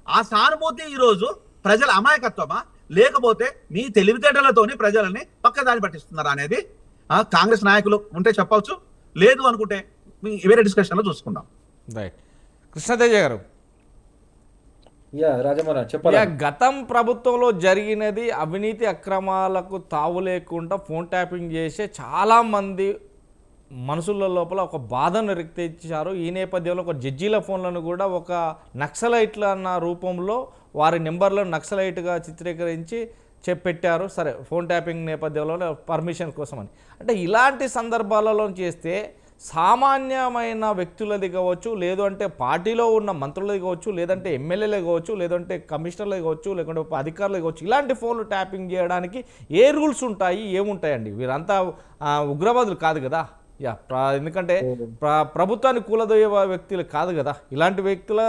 ఆ సానుభూతి ఈరోజు ప్రజల అమాయకత్వమా, లేకపోతే మీ తెలివితేటలతోని ప్రజలని పక్కదారి పట్టిస్తున్నారా అనేది కాంగ్రెస్ నాయకులు ఉంటే చెప్పవచ్చు, లేదు అనుకుంటే వేరే డిస్కషన్ లో చూసుకుందాం. రైట్. కృష్ణతేజ గారు, చెప్పాలి. గతం ప్రభుత్వంలో జరిగినది అవినీతి అక్రమాలకు తావు లేకుండా ఫోన్ ట్యాపింగ్ చేసే చాలామంది మనసుల లోపల ఒక బాధను రేకెత్తించారు. ఈ నేపథ్యంలో ఒక జడ్జీల ఫోన్లను కూడా ఒక నక్సలైట్ల అన్న రూపంలో వారి నెంబర్లను నక్సలైట్గా చిత్రీకరించి పెట్టారు. సరే, ఫోన్ ట్యాపింగ్ నేపథ్యంలో పర్మిషన్ కోసమని. అంటే ఇలాంటి సందర్భాలలో చేస్తే సామాన్యమైన వ్యక్తులది కావచ్చు, లేదు అంటే పార్టీలో ఉన్న మంత్రులది కావచ్చు, లేదంటే ఎమ్మెల్యేలే కావచ్చు, లేదంటే కమిషనర్లే కావచ్చు, లేకుంటే అధికారులే కావచ్చు, ఇలాంటి ఫోన్లు ట్యాపింగ్ చేయడానికి ఏ రూల్స్ ఉంటాయి, ఏముంటాయండి? వీరంతా ఉగ్రవాదులు కాదు కదా. ఎందుకంటే ప్రభుత్వాన్ని కూలదోయే వ్యక్తులు కాదు కదా. ఇలాంటి వ్యక్తుల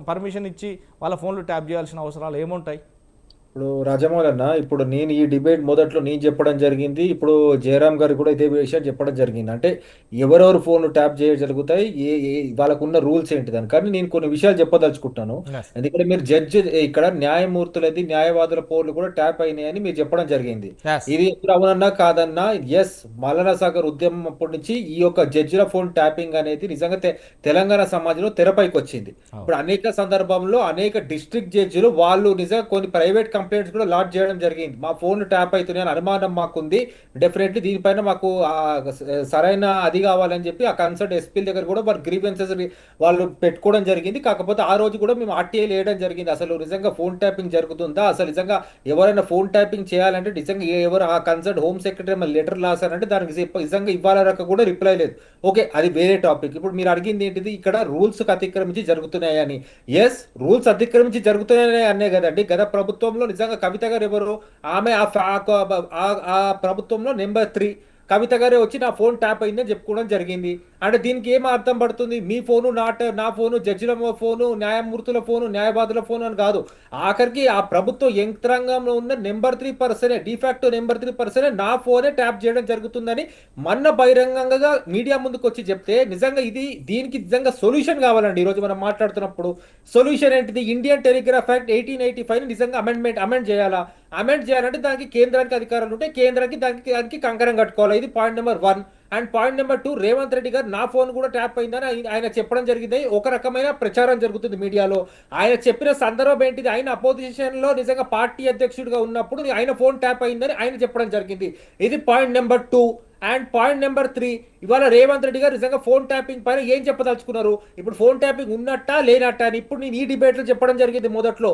పర్మిషన్ ఇచ్చి వాళ్ళ ఫోన్లు ట్యాప్ చేయాల్సిన అవసరాలు ఏముంటాయి? ఇప్పుడు రాజమౌళి అన్న, ఇప్పుడు నేను ఈ డిబేట్ మొదట్లో నేను చెప్పడం జరిగింది, ఇప్పుడు జయరామ్ గారు కూడా ఇదే విషయం చెప్పడం జరిగింది. అంటే ఎవరెవరు ఫోన్లు ట్యాప్ జరుగుతాయి, వాళ్ళకున్న రూల్స్ ఏంటిదని. కానీ నేను కొన్ని విషయాలు చెప్పదలుచుకుంటాను. ఎందుకంటే మీరు జడ్జి ఇక్కడ న్యాయమూర్తులది, న్యాయవాదుల ఫోన్లు కూడా ట్యాప్ అయినాయని మీరు చెప్పడం జరిగింది. ఇది ఎప్పుడు అవునన్నా కాదన్నా, ఎస్, మల్లన సాగర్ ఉద్యమం అప్పటి నుంచి ఈ యొక్క జడ్జిల ఫోన్ ట్యాపింగ్ అనేది నిజంగా తెలంగాణ సమాజంలో తెరపైకి వచ్చింది. ఇప్పుడు అనేక సందర్భంలో అనేక డిస్ట్రిక్ట్ జడ్జిలు వాళ్ళు నిజంగా కొన్ని ప్రైవేట్ కంప్లైంట్స్ కూడా లాడ్జ్ చేయడం జరిగింది. మా ఫోన్ ట్యాప్ అవుతున్నాయని అనుమానం మాకుంది, డెఫినెట్లీ దీనిపైన మాకు సరైన అది కావాలని చెప్పి ఆ కన్సర్ట్ ఎస్పీ దగ్గర కూడా వారి గ్రీవెన్సెస్ వాళ్ళు పెట్టుకోవడం జరిగింది. కాకపోతే ఆ రోజు కూడా మేము ఆర్టీఐ వేయడం జరిగింది. అసలు నిజంగా ఫోన్ ట్యాపింగ్ జరుగుతుందా, అసలు నిజంగా ఎవరైనా ఫోన్ ట్యాపింగ్ చేయాలంటే నిజంగా ఎవరు ఆ కన్సర్ట్ హోమ్ సెక్రటరీ లెటర్ రాశారంటే దానికి నిజంగా ఇవ్వాలనక కూడా రిప్లై లేదు. ఓకే, అది వేరే టాపిక్. ఇప్పుడు మీరు అడిగింది ఏంటిది, ఇక్కడ రూల్స్ అతిక్రమించి జరుగుతున్నాయని. ఎస్, రూల్స్ అతిక్రమించి జరుగుతున్నాయని అనే కదండి. గత ప్రభుత్వంలో నిజంగా కవిత గారు ఎవరు, ఆమె ఆ ప్రభుత్వంలో నెంబర్ 3 కవిత గారే వచ్చి నా ఫోన్ ట్యాప్ అయిందని చెప్పుకోవడం జరిగింది. అంటే దీనికి ఏం అర్థం పడుతుంది? మీ ఫోను నా ఫోను, జడ్జిల ఫోను, న్యాయమూర్తుల ఫోను, న్యాయవాదుల ఫోను అని కాదు. ఆఖరికి ఆ ప్రభుత్వ యంత్రాంగంలో ఉన్న నెంబర్ 3 పర్సనే, డిఫాక్టో నెంబర్ 3 పర్సనే నా ఫోనే ట్యాప్ చేయడం జరుగుతుందని మొన్న బహిరంగంగా మీడియా ముందుకు వచ్చి చెప్తే నిజంగా దీనికి నిజంగా సొల్యూషన్ కావాలండి. ఈరోజు మనం మాట్లాడుతున్నప్పుడు సొల్యూషన్ ఏంటిది? ఇండియన్ టెలిగ్రాఫ్ యాక్ట్ 1885 నిజంగా అమెండ్ చేయాలా? అమెండ్ చేయాలంటే దానికి కేంద్రానికి అధికారాలు ఉంటాయి, కేంద్రానికి దానికి కంకణం కట్టుకోవాలి. ఇది point number 1. And point number 2, Revanth Reddy గారు నా ఫోన్ కూడా ట్యాప్ అయిందని ఆయన చెప్పడం జరిగింది. ఒక రకమైన ప్రచారం జరుగుతుంది మీడియాలో. ఆయన చెప్పిన సందర్భం ఏంటిది? ఆయన అపోజిషన్ లో నిజంగా పార్టీ అధ్యక్షుడిగా ఉన్నప్పుడు ఆయన ఫోన్ ట్యాప్ అయిందని ఆయన చెప్పడం జరిగింది. ఇది point number 2. And point number 3, ఇవాళ రేవంత్ రెడ్డి గారు నిజంగా ఫోన్ ట్యాపింగ్ పైన ఏం చెప్పదలుచుకున్నారు? ఇప్పుడు ఫోన్ ట్యాపింగ్ ఉన్నట్టా లేనట్టా అని ఇప్పుడు నేను ఈ డిబేట్లో చెప్పడం జరిగింది. మొదట్లో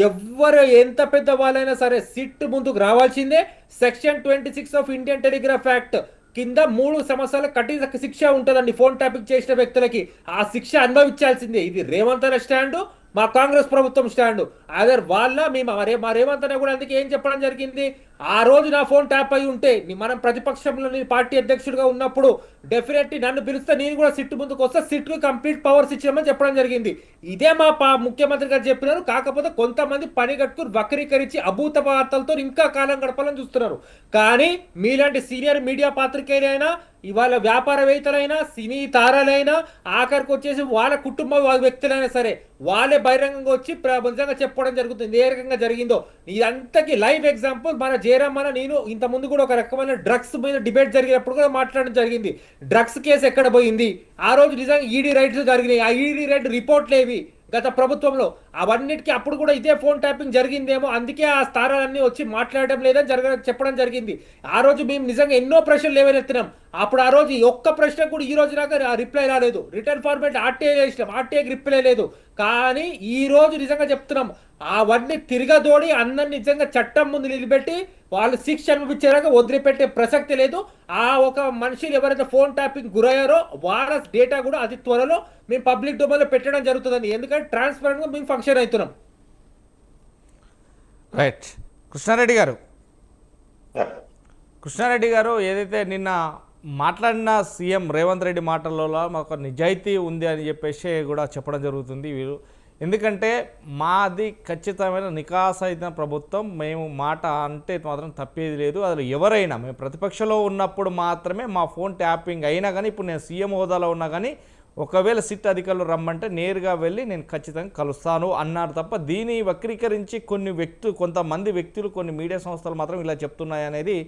ఎవరు ఎంత పెద్ద వాళ్ళైనా సరే సిట్ ముందుకు రావాల్సిందే. Section 26 of Indian telegraph act కింద 3 సంవత్సరాల కఠిన శిక్ష ఉంటుందండి ఫోన్ ట్యాపింగ్ చేసిన వ్యక్తులకి. ఆ శిక్ష అనుభవించాల్సిందే. ఇది రేవంత్ అన్న స్టాండు, మా కాంగ్రెస్ ప్రభుత్వం స్టాండు. అదర్ వాళ్ళ మా రేవంత్ అన్న కూడా అందుకే ఏం చెప్పడం జరిగింది? ఆ రోజు నా ఫోన్ ట్యాప్ అయి ఉంటే మనం ప్రతిపక్షంలో పార్టీ అధ్యక్షుడిగా ఉన్నప్పుడు డెఫినెట్లీ నన్ను పిలిస్తే నేను కూడా సిట్ ముందుకు వస్తే సిట్కు కంప్లీట్ పవర్స్ ఇచ్చామని చెప్పడం జరిగింది. ఇదే మా ముఖ్యమంత్రి గారు చెప్పినారు. కాకపోతే కొంతమంది పని కట్టుకుని వక్రీకరించి అభూత వార్తలతో ఇంకా కాలం గడపాలని చూస్తున్నారు. కానీ మీలాంటి సీనియర్ మీడియా పాత్రికేయులైనా, ఇవాళ వ్యాపారవేత్తలైనా, సినీ తారలైనా, ఆఖరికి వచ్చేసి వాళ్ళ కుటుంబ వ్యక్తులైనా సరే వాళ్ళే బహిరంగంగా వచ్చి నిజంగా చెప్పడం జరుగుతుంది ఏ రకంగా జరిగిందో. ఇదంతకి లైవ్ ఎగ్జాంపుల్ మన జయరామన్న నేను ఇంత ముందు కూడా ఒక రకమైన డ్రగ్స్ మీద డిబేట్ జరిగినప్పుడు కూడా మాట్లాడడం జరిగింది. డ్రగ్స్ కేసు ఎక్కడ పోయింది, ఆ రోజు నిజంగా ఈడీ రైట్స్ జరిగినాయి, ఆ ఈడీ రైట్ రిపోర్ట్లు ఏవి గత ప్రభుత్వంలో, అవన్నిటికీ అప్పుడు కూడా ఇదే ఫోన్ ట్యాపింగ్ జరిగిందేమో, అందుకే ఆ స్థానాలన్నీ వచ్చి మాట్లాడడం లేదని చెప్పడం జరిగింది. ఆ రోజు మేము నిజంగా ఎన్నో ప్రశ్నలు లేవనెత్తినాం. అప్పుడు ఆ రోజు ఒక్క ప్రశ్న కూడా ఈ రోజు దాకా రిప్లై రాలేదు. రిటర్న్ ఫార్మేట్ ఆర్టీఐ వేసినాం, ఆర్టీఐకి రిప్లై లేదు. కానీ ఈ రోజు నిజంగా చెప్తున్నాం, అవన్నీ తిరగదోడి అందరిని నిజంగా చట్టం ముందు నిలబెట్టి వాళ్ళు శిక్ష అనుభవించేలాగా వదిలిపెట్టే ప్రసక్తి లేదు. ఆ ఒక మనుషులు ఎవరైతే ఫోన్ ట్యాపింగ్ గురయ్యారో వాళ్ళ డేటా కూడా అతి త్వరలో మేము పబ్లిక్ డొమైన్లో పెట్టడం జరుగుతుందండి. ఎందుకంటే ట్రాన్స్పరెంట్గా మేము ఫంక్షన్ అవుతున్నాం. రైట్. కృష్ణారెడ్డి గారు ఏదైతే నిన్న మాట్లాడిన సీఎం రేవంత్ రెడ్డి మాటలలో మాకు నిజాయితీ ఉంది అని చెప్పేసి కూడా చెప్పడం జరుగుతుంది వీరు. ఎందుకంటే మాది ఖచ్చితమైన నికాసైన ప్రభుత్వం, మేము మాట అంటే మాత్రం తప్పేది లేదు. అది ఎవరైనా మేము ప్రతిపక్షంలో ఉన్నప్పుడు మాత్రమే మా ఫోన్ ట్యాపింగ్ అయినా కానీ, ఇప్పుడు నేను సీఎం హోదాలో ఉన్నా కానీ ఒకవేళ సిట్ అధికారులు రమ్మంటే నేరుగా వెళ్ళి నేను ఖచ్చితంగా కలుస్తాను అన్నారు తప్ప, దీన్ని వక్రీకరించి కొంతమంది వ్యక్తులు కొన్ని మీడియా సంస్థలు మాత్రం ఇలా చెప్తున్నాయి అనేది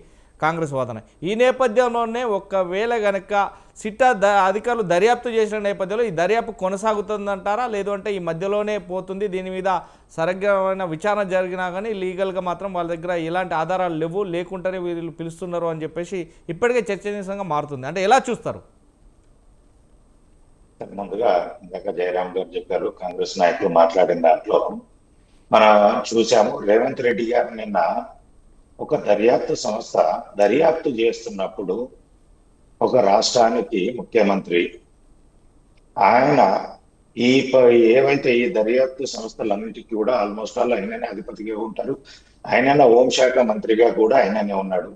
కాంగ్రెస్ వాదన. ఈ నేపథ్యంలోనే ఒకవేళ కనుక సిట్ అధికారులు దర్యాప్తు చేసిన నేపథ్యంలో ఈ దర్యాప్తు కొనసాగుతుందంటారా, లేదు అంటే ఈ మధ్యలోనే పోతుంది, దీని మీద సరిగ్గా విచారణ జరిగినా కానీ లీగల్గా మాత్రం వాళ్ళ దగ్గర ఎలాంటి ఆధారాలు లేకుండానే వీళ్ళు పిలుస్తున్నారు అని చెప్పేసి ఇప్పటికే చర్చనీయాంశంగా మారుతుంది, అంటే ఎలా చూస్తారు? ముందుగా ఇందాక జయరామ్ గారు చెప్పారు, కాంగ్రెస్ నాయకులు మాట్లాడిన దాంట్లో మనం చూసాము. రేవంత్ రెడ్డి గారు నిన్న ఒక దర్యాప్తు సంస్థ దర్యాప్తు చేస్తున్నప్పుడు ఒక రాష్ట్రానికి ముఖ్యమంత్రి ఆయన ఏవైతే ఈ దర్యాప్తు సంస్థలన్నిటికీ కూడా ఆల్మోస్ట్ ఆల్ ఆయననే అధిపతిగా ఉంటారు. ఆయననే హోంశాఖ మంత్రిగా కూడా ఆయననే ఉన్నాడు.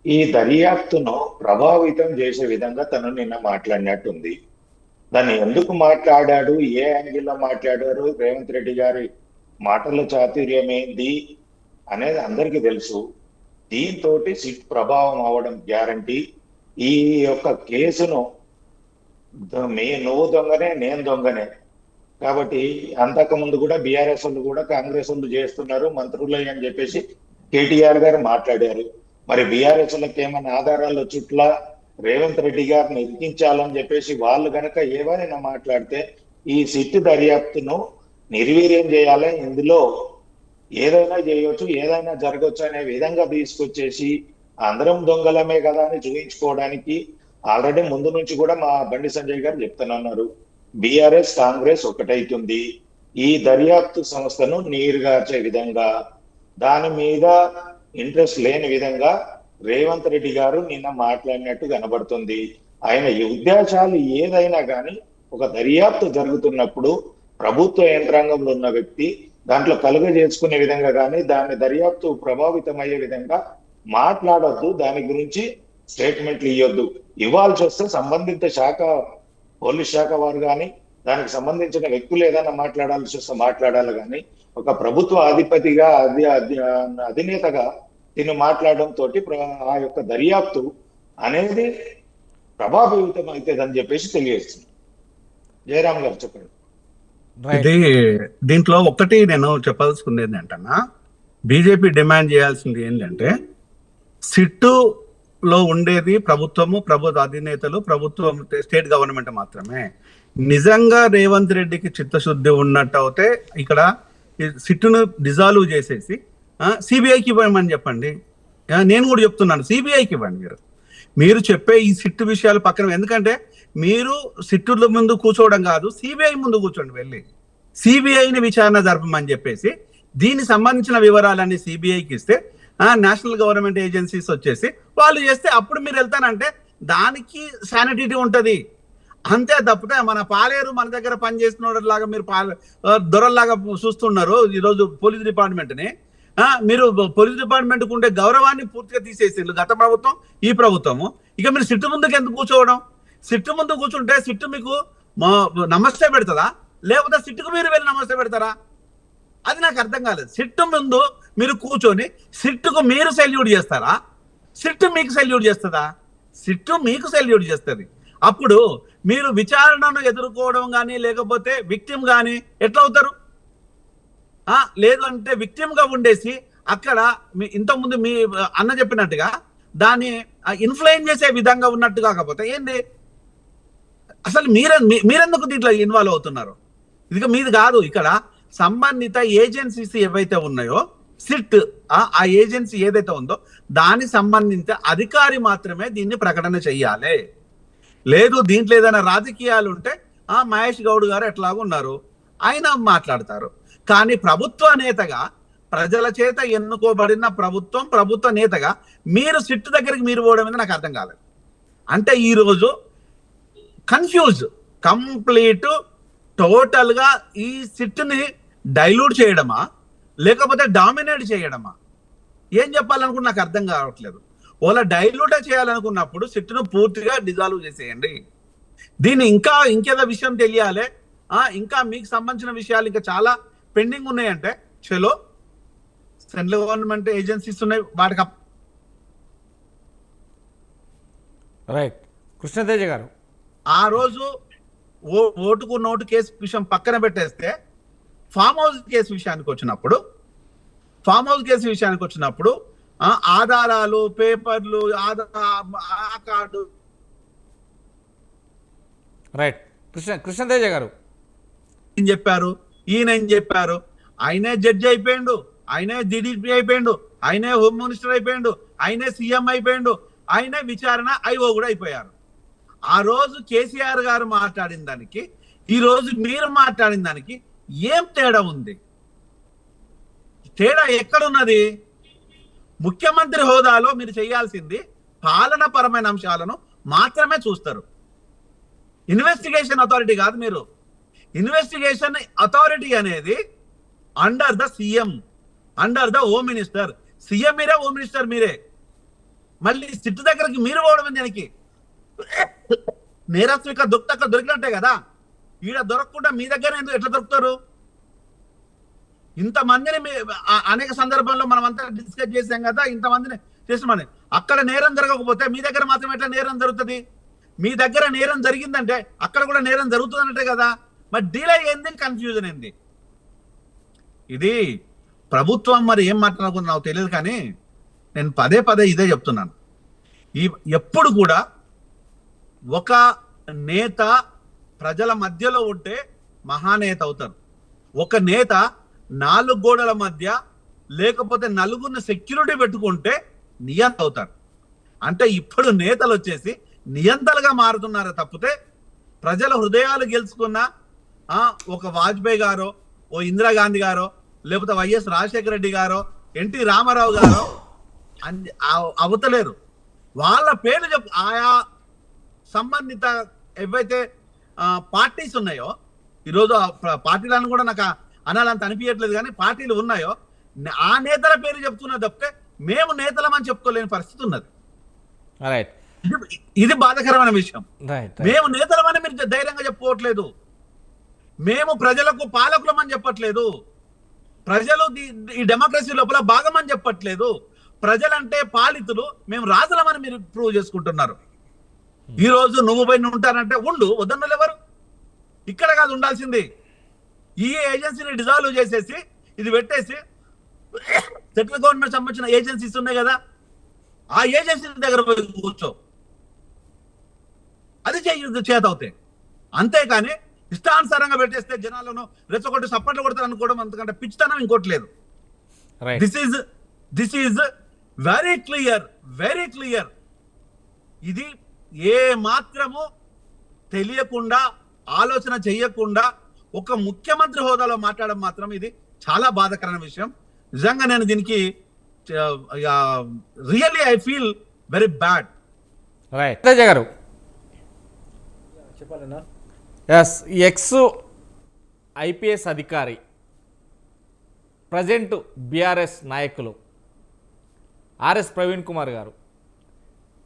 ఈ దర్యాప్తును ప్రభావితం చేసే విధంగా తను నిన్న మాట్లాడినట్టుంది. దాన్ని ఎందుకు మాట్లాడాడు, ఏ యాంగిల్లో మాట్లాడారు, రేవంత్ రెడ్డి గారి మాటల చాతుర్యం ఏంది అనేది అందరికీ తెలుసు. దీంతో సిట్ ప్రభావం అవడం గ్యారంటీ. ఈ యొక్క కేసును నువ్వు దొంగనే నేను దొంగనే కాబట్టి, అంతకుముందు కూడా బీఆర్ఎస్ వాళ్ళు కూడా కాంగ్రెస్ వాళ్ళు చేస్తున్నారు మంత్రులు అని చెప్పేసి కేటీఆర్ గారు మాట్లాడారు. మరి బీఆర్ఎస్ వాళ్ళకి ఏమైనా ఆధారాలు చుట్ల రేవంత్ రెడ్డి గారిని ఇరికించాలని చెప్పేసి వాళ్ళు గనక ఏమైనా మాట్లాడితే ఈ సిట్ దర్యాప్తును నిర్వీర్యం చేయాలి, ఇందులో ఏదైనా చేయవచ్చు, ఏదైనా జరగవచ్చు అనే విధంగా తీసుకొచ్చేసి అందరం దొంగలమే కదా అని చూపించుకోవడానికి ఆల్రెడీ ముందు నుంచి కూడా మా బండి సంజయ్ గారు చెప్తున్నారు, బీఆర్ఎస్ కాంగ్రెస్ ఒకటైతుంది. ఈ దర్యాప్తు సంస్థను నీరుగార్చే విధంగా, దాని మీద ఇంట్రెస్ట్ లేని విధంగా రేవంత్ రెడ్డి గారు నిన్న మాట్లాడినట్టు కనబడుతుంది. ఆయన ఈ ఉద్దేశాలు ఏదైనా కానీ ఒక దర్యాప్తు జరుగుతున్నప్పుడు ప్రభుత్వ యంత్రాంగంలో ఉన్న వ్యక్తి దాంట్లో కలుగజేసుకునే విధంగా కానీ, దాని దర్యాప్తు ప్రభావితమయ్యే విధంగా మాట్లాడొద్దు, దాని గురించి స్టేట్మెంట్లు ఇవ్వద్దు. ఇవ్వాల్సి వస్తే సంబంధిత శాఖ, పోలీస్ శాఖ వారు కానీ, దానికి సంబంధించిన వ్యక్తులు ఏదైనా మాట్లాడాల్సి వస్తే మాట్లాడాలి. కానీ ఒక ప్రభుత్వ అధిపతిగా అధినేతగా దీన్ని మాట్లాడడంతో ఆ యొక్క దర్యాప్తు అనేది ప్రభావితం అవుతుందని చెప్పేసి తెలియజేస్తుంది. జయరామ్ గారు చెప్పండి. ఇది దీంట్లో ఒకటి నేను చెప్పాల్సింది ఏంటంటే, బీజేపీ డిమాండ్ చేయాల్సింది ఏంటంటే, సిట్టులో ఉండేది ప్రభుత్వము, ప్రభుత్వ అధినేతలు, ప్రభుత్వం, స్టేట్ గవర్నమెంట్ మాత్రమే. నిజంగా రేవంత్ రెడ్డికి చిత్తశుద్ధి ఉన్నట్టు అయితే ఇక్కడ సిట్టును డిజాల్వ్ చేసేసి సిబిఐకి ఇవ్వమని చెప్పండి. నేను కూడా చెప్తున్నాను, సిబిఐకి ఇవ్వండి. మీరు చెప్పే ఈ సిట్టు విషయాలు పక్కన, ఎందుకంటే మీరు సిట్టుల ముందు కూర్చోవడం కాదు, సిబిఐ ముందు కూర్చోండి, వెళ్ళి సిబిఐని విచారణ జరపమని చెప్పేసి దీనికి సంబంధించిన వివరాలన్నీ సిబిఐకి ఇస్తే నేషనల్ గవర్నమెంట్ ఏజెన్సీస్ వచ్చేసి వాళ్ళు చేస్తే అప్పుడు మీరు వెళ్తానంటే దానికి శానిటీ ఉంటుంది. అంతే తప్పితే మన పాలేరు మన దగ్గర పనిచేస్తున్న లాగా మీరు దొరల్లాగా చూస్తున్నారు ఈరోజు పోలీస్ డిపార్ట్మెంట్ని. మీరు పోలీస్ డిపార్ట్మెంట్ కు ఉండే గౌరవాన్ని పూర్తిగా తీసేసిండ్రు గత ప్రభుత్వం, ఈ ప్రభుత్వము. ఇక మీరు సిట్టు ముందుకు ఎందుకు కూర్చోవడం? సిట్టు ముందు కూర్చుంటే సిట్టు మీకు నమస్తే పెడతారా, లేకపోతే సిట్టుకు మీరు వెళ్ళి నమస్తే పెడతారా? అది నాకు అర్థం కాలేదు. సిట్టు ముందు మీరు కూర్చొని సిట్టుకు మీరు సెల్యూట్ చేస్తారా, సిట్టు మీకు సెల్యూట్ చేస్తుందా? సిట్టు మీకు సెల్యూట్ చేస్తుంది. అప్పుడు మీరు విచారణను ఎదుర్కోవడం కానీ లేకపోతే విక్టిమ్ కానీ ఎట్లా అవుతారు? లేదు అంటే విక్టిమ్ గా ఉండేసి అక్కడ ఇంతకుముందు మీ అన్న చెప్పినట్టుగా దాన్ని ఇన్ఫ్లుయెన్స్ చేసే విధంగా ఉన్నట్టు కాకపోతే ఏంది? అసలు మీరెందుకు దీంట్లో ఇన్వాల్వ్ అవుతున్నారు? ఇది మీది కాదు. ఇక్కడ సంబంధిత ఏజెన్సీస్ ఏవైతే ఉన్నాయో, సిట్ ఆ ఏజెన్సీ ఏదైతే ఉందో దానికి సంబంధించిన అధికారి మాత్రమే దీన్ని ప్రకటన చెయ్యాలి. లేదు దీంట్లో ఏదైనా రాజకీయాలు ఉంటే మహేష్ గౌడ్ గారు ఎట్లాగో ఉన్నారు, ఆయన మాట్లాడతారు. కానీ ప్రభుత్వ నేతగా, ప్రజల చేత ఎన్నుకోబడిన ప్రభుత్వ నేతగా మీరు సిట్ దగ్గరికి మీరు పోవడం మీద నాకు అర్థం కాలేదు. అంటే ఈరోజు కన్ఫ్యూజ్, కంప్లీట్ టోటల్ గా ఈ సిట్ని డైల్యూట్ చేయడమా లేకపోతే డామినేట్ చేయడమా? ఏం చెప్పాలనుకున్నా నాకు అర్థం కావట్లేదు. ఓలా డైల్యూట్ చేయాలనుకున్నప్పుడు సిట్ను పూర్తిగా డిజాల్వ్ చేసేయండి. దీన్ని ఇంకేదో విషయం తెలియాలి, ఇంకా మీకు సంబంధించిన విషయాలు ఇంకా చాలా పెండింగ్ ఉన్నాయంటే చలో సెంట్రల్ గవర్నమెంట్ ఏజెన్సీస్ ఉన్నాయి వాటికి. రైట్. కృష్ణతేజ గారు, ఆ రోజు ఓటుకు నోటు కేసు విషయం పక్కన పెట్టేస్తే ఫామ్ హౌస్ కేసు విషయానికి వచ్చినప్పుడు ఆధారాలు, పేపర్లు, ఆధార్ కార్డు. రైట్. కృష్ణతేజ గారు ఏం చెప్పారు, ఈయన ఏం చెప్పారు? ఆయనే జడ్జి అయిపోయిండు, ఆయనే డిడిపి అయిపోయిండు, ఆయనే హోమ్ మినిస్టర్ అయిపోయిండు, ఆయనే సీఎం అయిపోయిండు, ఆయనే విచారణ ఐఓ కూడా అయిపోయారు. ఆ రోజు కేసీఆర్ గారు మాట్లాడిన దానికి ఈ రోజు మీరు మాట్లాడిన దానికి ఏం తేడా ఉంది? తేడా ఎక్కడున్నది? ముఖ్యమంత్రి హోదాలో మీరు చేయాల్సింది పాలనాపరమైన అంశాలను మాత్రమే చూస్తారు. ఇన్వెస్టిగేషన్ అథారిటీ కాదు మీరు. ఇన్వెస్టిగేషన్ అథారిటీ అనేది under the CM, under the home minister. CM మీరే, హోమ్ మినిస్టర్ మీరే. మళ్ళీ సిట్టు దగ్గరికి మీరు పోవడం దానికి నేరస్తుక దొరికినట్టే కదా. ఈడ దొరకకుండా మీ దగ్గర ఎందుకు ఎట్లా దొరుకుతారు? ఇంతమందిని అనేక సందర్భాల్లో మనం అంతా డిస్కస్ చేసాం కదా, ఇంతమందిని చేసామని. అక్కడ నేరం జరగకపోతే మీ దగ్గర మాత్రం ఎట్లా నేరం జరుగుతుంది? మీ దగ్గర నేరం జరిగిందంటే అక్కడ కూడా నేరం జరుగుతుందంటే కదా. మరి డిలే ఏంది, కన్ఫ్యూజన్ ఏంది? ఇది ప్రభుత్వం మరి ఏం మాట్లాడుకుందో నాకు తెలియదు, కానీ నేను పదే ఇదే చెప్తున్నాను. ఎప్పుడు కూడా ఒక నేత ప్రజల మధ్యలో ఉంటే మహానేత అవుతారు. ఒక నేత 4 గోడల మధ్య లేకపోతే నలుగురిని సెక్యూరిటీ పెట్టుకుంటే నియంత అవుతారు. అంటే ఇప్పుడు నేతలు వచ్చేసి నియంతలుగా మారుతున్నారే తప్పితే ప్రజల హృదయాలు గెలుచుకున్న ఒక వాజ్పేయి గారో, ఓ ఇందిరాగాంధీ గారో, లేకపోతే వైఎస్ రాజశేఖర రెడ్డి గారో, ఎన్టీ రామారావు గారో అవతలేరు. వాళ్ళ పేర్లు ఆయా సంబంధిత ఏవైతే పార్టీస్ ఉన్నాయో, ఈరోజు పార్టీలను కూడా నాకు అనాలంత అనిపించట్లేదు, కానీ పార్టీలు ఉన్నాయో ఆ నేతల పేరు చెప్తున్నా తప్పితే మేము నేతలమని చెప్పుకోలేని పరిస్థితి ఉన్నది. ఇది బాధాకరమైన విషయం. మేము నేతలమని మీరు ధైర్యంగా చెప్పుకోవట్లేదు. మేము ప్రజలకు పాలకులమని చెప్పట్లేదు. ప్రజలు ఈ డెమోక్రసీ లోపల భాగమని చెప్పట్లేదు. ప్రజలంటే పాలితులు, మేము రాజులమని మీరు ప్రూవ్ చేసుకుంటున్నారు. ఈ రోజు నువ్వు పోయి ఉంటానంటే ఉండు, వద్దన్నలు ఎవరు? ఇక్కడ కాదు ఉండాల్సింది. ఈ ఏజెన్సీని డిజాల్వ్ చేసేసి ఇది పెట్టేసి సెంట్రల్ గవర్నమెంట్ సంబంధించిన ఏజెన్సీస్ ఉన్నాయి కదా, ఆ ఏజెన్సీ దగ్గర పోయి కూర్చో. అది చేత అవుతాయి. అంతేకాని ఇష్టానుసారంగా పెట్టేస్తే జనాలను రెచ్చగొట్టి సప్పట్లు కొడతారు అనుకోవడం అంతకంటే పిచ్చితనం ఇంకోటి లేదు. This is very clear. ఇది ఏ మాత్రము తెలియకుండా, ఆలోచన చెయ్యకుండా ఒక ముఖ్యమంత్రి హోదాలో మాట్లాడడం మాత్రం ఇది చాలా బాధాకరమైన విషయం. నిజంగా నేను దీనికి really I feel very bad. గారు చెప్పాలన్నా, ఎక్స్ ఐపీఎస్ అధికారి ప్రజెంట్ బీఆర్ఎస్ నాయకులు ఆర్ఎస్ ప్రవీణ్ కుమార్ గారు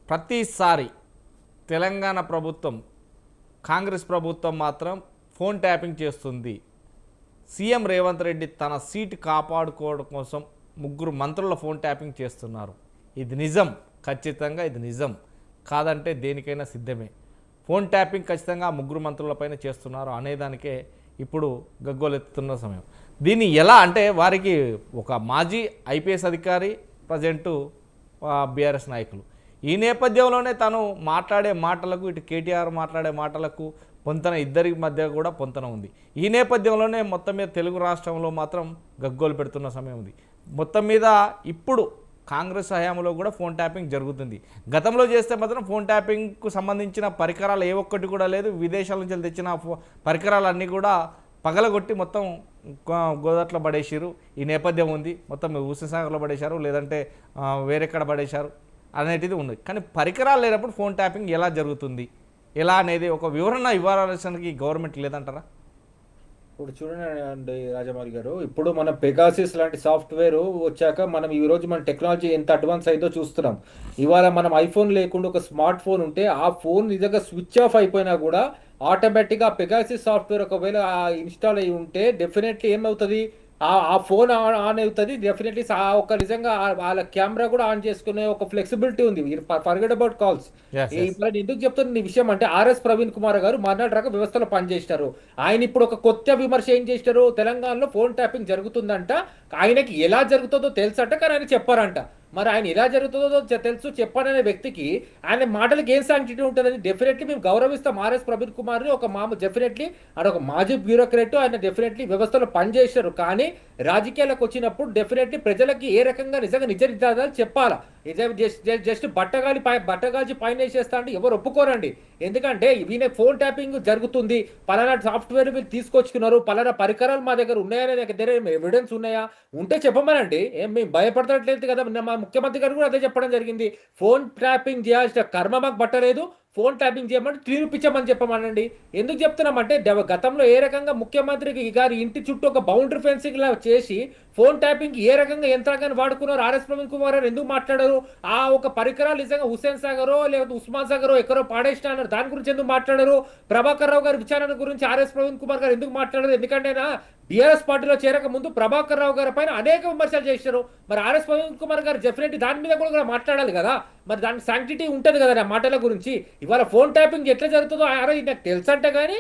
ప్రతిసారి తెలంగాణ ప్రభుత్వం కాంగ్రెస్ ప్రభుత్వం మాత్రం ఫోన్ ట్యాపింగ్ చేస్తుంది, సీఎం రేవంత్ రెడ్డి తన సీటు కాపాడుకోవడం కోసం 3 మంత్రుల ఫోన్ ట్యాపింగ్ చేస్తున్నారు. ఇది నిజం, ఖచ్చితంగా ఇది నిజం. కాదంటే దేనికైనా సిద్ధమే. ఫోన్ ట్యాపింగ్ ఖచ్చితంగా 3 మంత్రులపైన చేస్తున్నారు అనేదానికే ఇప్పుడు గగ్గోలెత్తుతున్న సమయం. దీన్ని ఎలా అంటే వారికి ఒక మాజీ ఐపీఎస్ అధికారి, ప్రజెంటు బీఆర్ఎస్ నాయకులు, ఈ నేపథ్యంలోనే తను మాట్లాడే మాటలకు, ఇటు కేటీఆర్ మాట్లాడే మాటలకు పొంతన, ఇద్దరి మధ్య కూడా పొంతన ఉంది. ఈ నేపథ్యంలోనే మొత్తం మీద తెలుగు రాష్ట్రంలో మాత్రం గగ్గోలు పెడుతున్న సమయం ఉంది. మొత్తం మీద ఇప్పుడు కాంగ్రెస్ హయాంలో కూడా ఫోన్ ట్యాపింగ్ జరుగుతుంది. గతంలో చేస్తే మాత్రం ఫోన్ ట్యాపింగ్కు సంబంధించిన పరికరాలు ఏ ఒక్కటి కూడా లేదు. విదేశాల నుంచి తెచ్చిన పరికరాలన్నీ కూడా పగలగొట్టి మొత్తం గోదాట్లో పడేసారు. ఈ నేపథ్యం ఉంది. మొత్తం హుస్సేన్సాగర్లో పడేశారు, లేదంటే వేరెక్కడ పడేశారు అనేటిది ఉంది. కానీ పరికరాలు లేనప్పుడు ఫోన్ ట్యాపింగ్ ఎలా జరుగుతుంది, ఎలా అనేది ఒక వివరణ ఇవ్వాల్సిన గవర్నమెంట్ లేదంటారా? ఇప్పుడు చూడండి రాజమౌళి గారు, ఇప్పుడు మన పెగాసిస్ లాంటి సాఫ్ట్వేర్ వచ్చాక మనం ఈ రోజు మన టెక్నాలజీ ఎంత అడ్వాన్స్ అయిందో చూస్తున్నాం. ఇవాళ మనం ఐఫోన్ లేకుండా ఒక స్మార్ట్ ఫోన్ ఉంటే ఆ ఫోన్ నిజంగా స్విచ్ ఆఫ్ అయిపోయినా కూడా ఆటోమేటిక్గా పెగాసిస్ సాఫ్ట్వేర్ ఒకవేళ ఇన్స్టాల్ అయి ఉంటే డెఫినెట్లీ ఏమవుతుంది, ఆ ఫోన్ ఆన్ అవుతుంది. డెఫినెట్లీ ఒక నిజంగా వాళ్ళ కెమెరా కూడా ఆన్ చేసుకునే ఒక ఫ్లెక్సిబిలిటీ ఉంది. Forget about calls. ఇప్పుడు ఎందుకు చెప్తున్న ఈ విషయం అంటే ఆర్ఎస్ ప్రవీణ్ కుమార్ గారు మర్నాడు రక వ్యవస్థలో పనిచేసినారు. ఆయన ఇప్పుడు ఒక కొత్త విమర్శ ఏం చేసినారు, తెలంగాణలో ఫోన్ ట్యాపింగ్ జరుగుతుందంట, ఆయనకి ఎలా జరుగుతుందో తెలుసంట, కానీ ఆయన చెప్పారంట. మరి ఆయన ఎలా జరుగుతుందో తెలుసు చెప్పాలనే వ్యక్తికి ఆయన మాటలకు ఏం సాంక్టిటీ ఉంటుందని డెఫినెట్లీ మేము గౌరవిస్తాం. ఆర్ఎస్ ప్రవీణ్ కుమార్ని ఒక డెఫినెట్లీ ఆయన ఒక మాజీ బ్యూరోక్రాట్, ఆయన డెఫినెట్లీ వ్యవస్థలో పనిచేశారు. కానీ రాజకీయాలకు వచ్చినప్పుడు డెఫినెట్లీ ప్రజలకి ఏ రకంగా నిజంగా నిజ నిర్ధారాలు చెప్పాలా. జస్ట్ బట్టగాల్చి పైన వేసేస్తా అంటే ఎవరు ఒప్పుకోరండి. ఎందుకంటే ఈయన ఫోన్ ట్యాపింగ్ జరుగుతుంది, పలానా సాఫ్ట్వేర్ మీరు తీసుకొచ్చుకున్నారు, పలానా పరికరాలు మా దగ్గర ఉన్నాయనే దగ్గర ఎవిడెన్స్ ఉన్నాయా, ఉంటే చెప్పమనండి. ఏం మేము భయపడతట్లేదు కదా. మా ముఖ్యమంత్రి గారు కూడా అదే చెప్పడం జరిగింది. ఫోన్ ట్యాపింగ్ చేయాల్సిన కర్మ మాకు పట్టలేదు, ఫోన్ ట్యాపింగ్ చేయమని నిరూపించమని చెప్పమనండి. ఎందుకు చెప్తున్నామంటే గతంలో ఏ రకంగా ముఖ్యమంత్రికి గారి ఇంటి చుట్టూ ఒక బౌండరీ ఫెన్సింగ్ లా చేసి ఫోన్ ట్యాపింగ్ ఏ రకంగా యంత్రాంగాన్ని వాడుకున్నారు, ఆర్ఎస్ ప్రవీణ్ కుమార్ గారు ఎందుకు మాట్లాడారు, ఆ ఒక పరికరాలు నిజంగా హుస్సేన్ సాగరో లేకపోతే ఉస్మాన్ సాగరో ఎక్కడో పాడేసిన అన్నారు, దాని గురించి ఎందుకు మాట్లాడారు, ప్రభాకర్ రావు గారి విచారణ గురించి ఆర్ఎస్ ప్రవీణ్ కుమార్ గారు ఎందుకు మాట్లాడారు, ఎందుకంటే బీఆర్ఎస్ పార్టీలో చేరక ముందు ప్రభాకర్ రావు గారి పైన అనేక విమర్శలు చేశారు. మరి ఆర్ఎస్ ప్రవీణ్ కుమార్ గారు డెఫినెట్లీ దాని మీద కూడా మాట్లాడాలి కదా. మరి దానికి శాంక్టిటీ ఉంటుంది కదా నా మాటల గురించి. ఇవాళ ఫోన్ ట్యాపింగ్ ఎట్లా జరుగుతుందో నాకు తెలుసంట, కానీ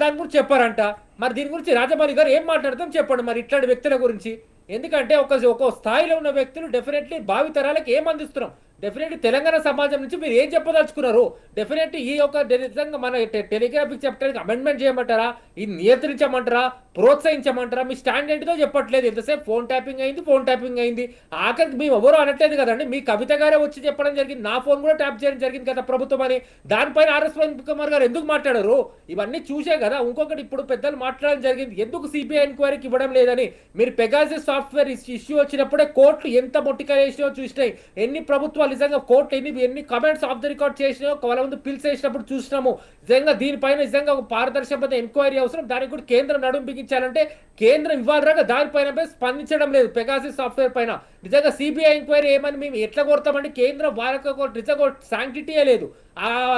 దాని గురించి చెప్పారంట. మరి దీని గురించి రాజమౌళి గారు ఏం మాట్లాడతాం చెప్పండి మరి ఇట్లాంటి వ్యక్తుల గురించి. ఎందుకంటే ఒక స్థాయిలో ఉన్న వ్యక్తులు డెఫినెట్లీ భావితరాలకు ఏం అందిస్తున్నాం, డెఫినెట్లీ తెలంగాణ సమాజం నుంచి మీరు ఏం చెప్పదలుచుకున్నారు, డెఫినెట్లీ ఈ యొక్క నిజంగా మన టెలిగ్రాఫిక్ చెప్పడానికి అమెండ్మెంట్ చేయమంటారా, ఇది నియంత్రించమంటారా, ప్రోత్సహించమంటారా, మీ స్టాండ్ ఏంటిదో చెప్పట్లేదు. ఎంతసేపు ఫోన్ ట్యాపింగ్ అయింది. ఆఖరికి మేము ఎవరో అనట్లేదు కదండి, మీ కవిత గారే వచ్చి చెప్పడం జరిగింది, నా ఫోన్ కూడా ట్యాప్ చేయడం జరిగింది కదా ప్రభుత్వం అని. దానిపైన ఆర్ఎస్ ప్రవీణ్ కుమార్ గారు ఎందుకు మాట్లాడారు, ఇవన్నీ చూసే కదా. ఇంకొకటి ఇప్పుడు పెద్దలు మాట్లాడడం జరిగింది, ఎందుకు సిబిఐ ఎంక్వైరీకి ఇవ్వడం లేదని. మీరు పెగాసిస్ సాఫ్ట్వేర్ ఇష్యూ వచ్చినప్పుడే కోర్టులు ఎంత మొట్టిగా చేసినాయో చూసినాయి. ఎన్ని ప్రభుత్వాలు నిజంగా కోర్టు ఎన్ని కమెంట్స్ ఆఫ్ ద రికార్డ్ చేసినాయో వాళ్ళ ముందు పిల్స్ వేసినప్పుడు చూసినాము. నిజంగా దీనిపైన నిజంగా ఒక పారదర్శకత ఎంక్వైరీ అవసరం. దానికి కూడా కేంద్రం నడుం బిగించాలంటే కేంద్రం ఇవ్వాలరాగా దానిపైన స్పందించడం లేదు. పెగాసిస్ సాఫ్ట్వేర్ పైన నిజంగా సిబిఐ ఎంక్వైరీ ఏమని మేము ఎట్లా కొడతామంటే కేంద్రం వాళ్ళకి నిజంగా శాంక్టిటీయే లేదు.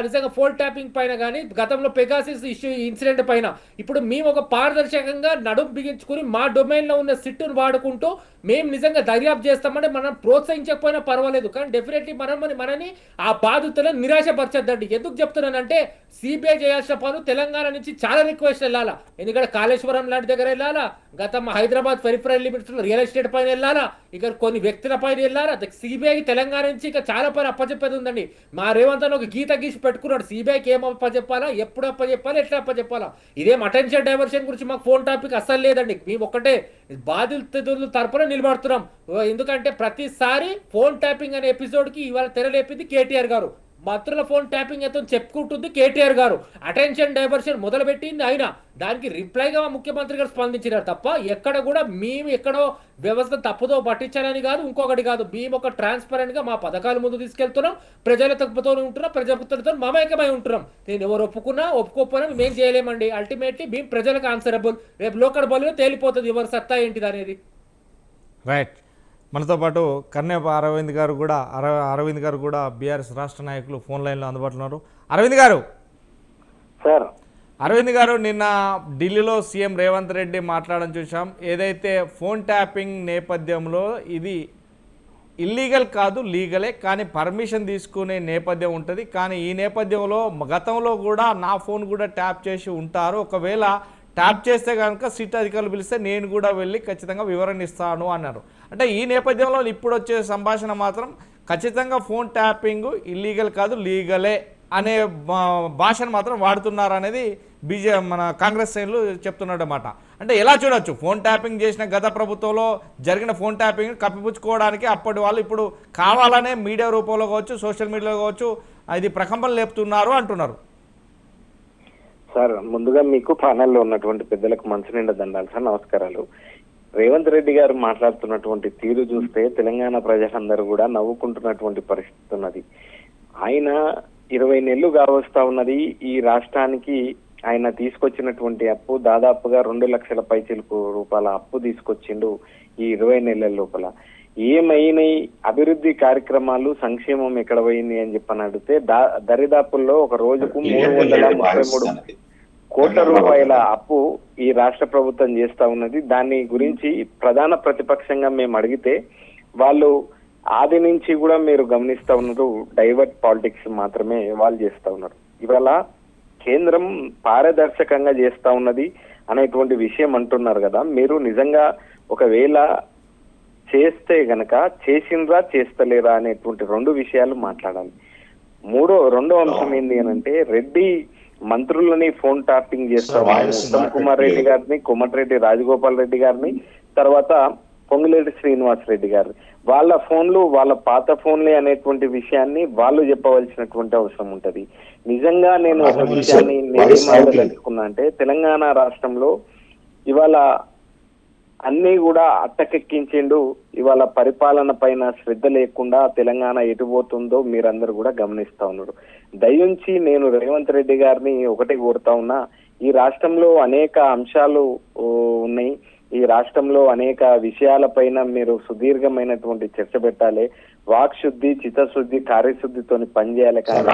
నిజంగా ఫోన్ ట్యాపింగ్ పైన కానీ గతంలో పెగాసిస్ ఇష్యూ ఇన్సిడెంట్ పైన ఇప్పుడు మేము ఒక పారదర్శకంగా నడుం బిగించుకుని మా డొమైన్లో ఉన్న సిట్టును వాడుకుంటూ మేము నిజంగా దర్యాప్తు చేస్తామంటే మనం ప్రోత్సహించకపోయినా పర్వాలేదు, కానీ డెఫినెట్లీ మనని ఆ బాధితులను నిరాశపరచద్దండి. ఎందుకు చెప్తున్నానంటే సిబిఐ చేయాల్సిన పనులు తెలంగాణ నుంచి చాలా రిక్వెస్ట్ వెళ్ళాలా. ఎందుకంటే కాళేశ్వరం లాంటి దగ్గర వెళ్ళాలా, గతం Hyderabad peripheral limits real estate పైన వెళ్ళాలా, ఇక కొన్ని వ్యక్తుల పైన వెళ్ళాలా. సిబిఐకి తెలంగాణ నుంచి ఇక చాలా పని అప్పచెప్పేది ఉందండి. మా రేవంత్ ఒక గీత గీసి పెట్టుకున్నాడు, సిబిఐకి ఏం అప్పచెప్పాలా, ఎప్పుడు అప్పచెప్పాలా, ఎట్లా అప్పచెప్పాలా. ఇదేం అటెన్షన్ డైవర్షన్ గురించి మాకు ఫోన్ టాపిక్ అస్సలు లేదండి. మేము ఒక్కటే బాధితుల తరపున నిలబడుతున్నాం. ఎందుకంటే ప్రతిసారి ఫోన్ ట్యాపింగ్ అనే ఎపిసోడ్కి ఇవాళ తెరలేపింది కేటీఆర్ గారు, మంత్రుల ఫోన్ ట్యాపింగ్ అయితే చెప్పుకుంటుంది కేటీఆర్ గారు, అటెన్షన్ డైవర్షన్ మొదలుపెట్టింది ఆయన. దానికి రిప్లైగా ముఖ్యమంత్రి గారు స్పందించినారు తప్ప ఎక్కడ కూడా మేము ఎక్కడో వ్యవస్థ తప్పుదో పట్టించాలని కాదు, ఇంకొకటి కాదు. మేము ఒక ట్రాన్స్పరెంట్ గా మా పథకాలు ముందు తీసుకెళ్తున్నాం, ప్రజలతో ఉంటున్నాం, ప్రజలతో మమేకమై ఉంటున్నాం. నేను ఎవరు ఒప్పుకోకపోయినా మేము చేయలేమండి. అల్టిమేట్లీ మేము ప్రజలకు ఆన్సరబుల్. రేపు లోకల్ బౌల్లో తేలిపోతుంది ఎవరు సత్తా ఏంటిది అనేది. రైట్. మనతో పాటు కన్నెప అరవింద్ గారు కూడా బీఆర్ఎస్ రాష్ట్ర నాయకులు ఫోన్ లైన్లో అందుబాటులో ఉన్నారు. అరవింద్ గారు సార్ అరవింద్ గారు నిన్న ఢిల్లీలో సీఎం రేవంత్ రెడ్డి మాట్లాడడం చూసాం. ఏదైతే ఫోన్ ట్యాపింగ్ నేపథ్యంలో ఇది ఇల్లీగల్ కాదు, లీగలే, కానీ పర్మిషన్ తీసుకునే నేపథ్యం ఉంటుంది. కానీ ఈ నేపథ్యంలో గతంలో కూడా నా ఫోన్ కూడా ట్యాప్ చేసి ఉంటారు. ఒకవేళ ట్యాప్ చేస్తే కనుక సిట్ అధికారులు పిలిస్తే నేను కూడా వెళ్ళి ఖచ్చితంగా వివరణ ఇస్తాను అన్నారు. అంటే ఈ నేపథ్యంలో ఇప్పుడు వచ్చే సంభాషణ మాత్రం ఖచ్చితంగా ఫోన్ ట్యాపింగ్ ఇల్లీగల్ కాదు, లీగలే అనే భాషను మాత్రం వాడుతున్నారు అనేది మన కాంగ్రెస్ శ్రేణులు చెప్తున్నాడన్నమాట. అంటే ఎలా చూడొచ్చు, ఫోన్ ట్యాపింగ్ చేసిన గత ప్రభుత్వంలో జరిగిన ఫోన్ ట్యాపింగ్ కప్పిపుచ్చుకోవడానికి అప్పటి వాళ్ళు ఇప్పుడు కావాలనే మీడియా రూపంలో కావచ్చు, సోషల్ మీడియాలో కావచ్చు, ఇది ప్రకంపనలు లేపుతున్నారు అంటున్నారు. సార్ ముందుగా మీకు ప్యానెల్లో ఉన్నటువంటి పెద్దలకు మనసు నిండా దండాలు సార్, నమస్కారాలు. రేవంత్ రెడ్డి గారు మాట్లాడుతున్నటువంటి తీరు చూస్తే తెలంగాణ ప్రజలందరూ కూడా నవ్వుకుంటున్నటువంటి పరిస్థితి ఉన్నది. ఆయన 20 నెలలు కావస్తా ఉన్నది. ఈ రాష్ట్రానికి ఆయన తీసుకొచ్చినటువంటి అప్పు దాదాపుగా 2 లక్షల పైచిలకు రూపాయల అప్పు తీసుకొచ్చిండు ఈ 20 నెలల లోపల. ఏమైనాయి అభివృద్ధి కార్యక్రమాలు, సంక్షేమం ఎక్కడ పోయింది అని చెప్పని అడిగితే దరిదాపుల్లో ఒక రోజుకు 333 కోట్ల రూపాయల అప్పు ఈ రాష్ట్ర ప్రభుత్వం చేస్తా ఉన్నది. దాని గురించి ప్రధాన ప్రతిపక్షంగా మేము అడిగితే వాళ్ళు ఆది నుంచి కూడా మీరు గమనిస్తా ఉన్నారు, డైవర్ట్ పాలిటిక్స్ మాత్రమే వాళ్ళు చేస్తా ఉన్నారు. ఇవాళ కేంద్రం పారదర్శకంగా చేస్తా ఉన్నది అనేటువంటి విషయం అంటున్నారు కదా. మీరు నిజంగా ఒకవేళ చేస్తే గనక చేసిండ్రా చేస్తలేరా అనేటువంటి 2 విషయాలు మాట్లాడాలి. రెండో అంశం ఏంటి అని అంటే, రెడ్డి మంత్రులని ఫోన్ ట్యాపింగ్ చేస్తా ఉత్తమ్ కుమార్ రెడ్డి గారిని, కోమటిరెడ్డి రాజగోపాల్ రెడ్డి గారిని, తర్వాత పొంగులేటి శ్రీనివాస్ రెడ్డి గారు, వాళ్ళ ఫోన్లు వాళ్ళ పాత ఫోన్లే అనేటువంటి విషయాన్ని వాళ్ళు చెప్పవలసినటువంటి అవసరం ఉంటది. నిజంగా నేను ఒక విషయాన్ని తెలుసుకున్నా అంటే, తెలంగాణ రాష్ట్రంలో ఇవాళ అన్ని కూడా అట్టకెక్కించిండు. ఇవాళ పరిపాలన పైన శ్రద్ధ లేకుండా తెలంగాణ ఎటుపోతుందో మీరందరూ కూడా గమనిస్తా ఉన్నారు. దయించి నేను రేవంత్ రెడ్డి గారిని ఒకటే కోరుతా ఉన్నా, ఈ రాష్ట్రంలో అనేక అంశాలు ఉన్నాయి. ఈ రాష్ట్రంలో అనేక విషయాలపైన మీరు సుదీర్ఘమైనటువంటి చర్చ పెట్టాలి. వాక్ శుద్ధి, చిత్తశుద్ధి, కార్యశుద్ధితో పనిచేయాలి. కానీ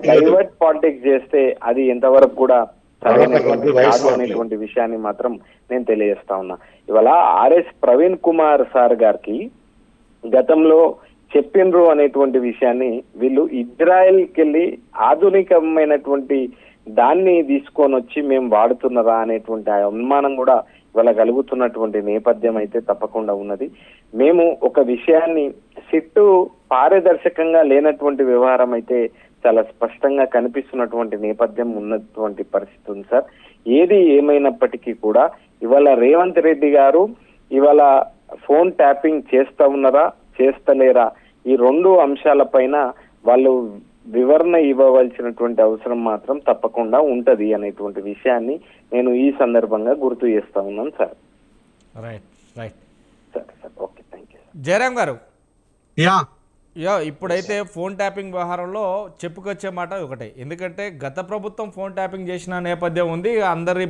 డైవర్ట్ పాలిటిక్స్ చేస్తే అది ఎంతవరకు కూడా సరైనటువంటి కాదు అనేటువంటి విషయాన్ని మాత్రం నేను తెలియజేస్తా ఉన్నా. ఇవాళ ఆర్ఎస్ ప్రవీణ్ కుమార్ సార్ గారికి గతంలో చెప్పిండ్రు అనేటువంటి విషయాన్ని వీళ్ళు ఇజ్రాయెల్కి వెళ్ళి ఆధునికమైనటువంటి దాన్ని తీసుకొని వచ్చి మేము వాడుతున్నారా అనేటువంటి అనుమానం కూడా ఇవాళ కలుగుతున్నటువంటి నేపథ్యం అయితే తప్పకుండా ఉన్నది. మేము ఒక విషయాన్ని సిట్టు పారదర్శకంగా లేనటువంటి వ్యవహారం అయితే చాలా స్పష్టంగా కనిపిస్తున్నటువంటి నేపథ్యం ఉన్నటువంటి పరిస్థితి ఉంది సార్. ఏది ఏమైనప్పటికీ కూడా ఇవాళ రేవంత్ రెడ్డి గారు ఇవాళ ఫోన్ ట్యాపింగ్ చేస్తా ఉన్నారా చేస్తలేరా, ఈ 2 అంశాలపైన వాళ్ళు వివరణ ఇవ్వవలసినటువంటి అవసరం మాత్రం తప్పకుండా ఉంటది అనేటువంటి విషయాన్ని నేను ఈ సందర్భంగా గుర్తు చేస్తా ఉన్నాను సార్. రైట్ రైట్ సరే sir, okay, thank you. Jayaram గారు, యా ఇప్పుడైతే ఫోన్ ట్యాపింగ్ వ్యవహారంలో చెప్పుకొచ్చే మాట ఒకటే. ఎందుకంటే గత ప్రభుత్వం ఫోన్ ట్యాపింగ్ చేసిన నేపథ్యం ఉంది, అందరిని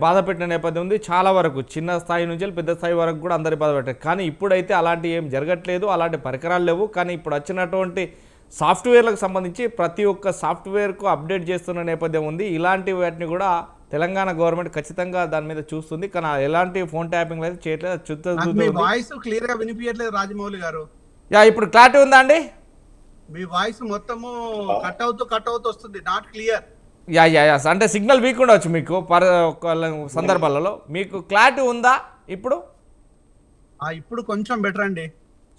బాధ పెట్టిన నేపథ్యం ఉంది. చాలా వరకు చిన్న స్థాయి నుంచి పెద్ద స్థాయి వరకు కూడా అందరి బాధ పెట్టారు. కానీ ఇప్పుడైతే అలాంటి ఏం జరగట్లేదు, అలాంటి పరికరాలు లేవు. కానీ ఇప్పుడు వచ్చినటువంటి సాఫ్ట్వేర్లకు సంబంధించి ప్రతి ఒక్క సాఫ్ట్వేర్కు అప్డేట్ చేస్తున్న నేపథ్యం ఉంది. ఇలాంటి వాటిని కూడా తెలంగాణ గవర్నమెంట్ ఖచ్చితంగా దాని మీద చూస్తుంది. కానీ ఎలాంటి ఫోన్ ట్యాపింగ్ అయితే చేయట్లేదు. వాయిస్ క్లియర్ గా వినిపించట్లేదు రాజమౌళి గారు. ఇప్పుడు క్లారిటీ ఉందా అండి? మీ వాయిస్ మొత్తము కట్ అవుతూ వస్తుంది, నాట్ క్లియర్. అంటే సిగ్నల్ వీక్ ఉండవచ్చు మీకు సందర్భాలలో. మీకు క్లారిటీ ఉందా ఇప్పుడు? ఇప్పుడు కొంచెం బెటర్ అండి.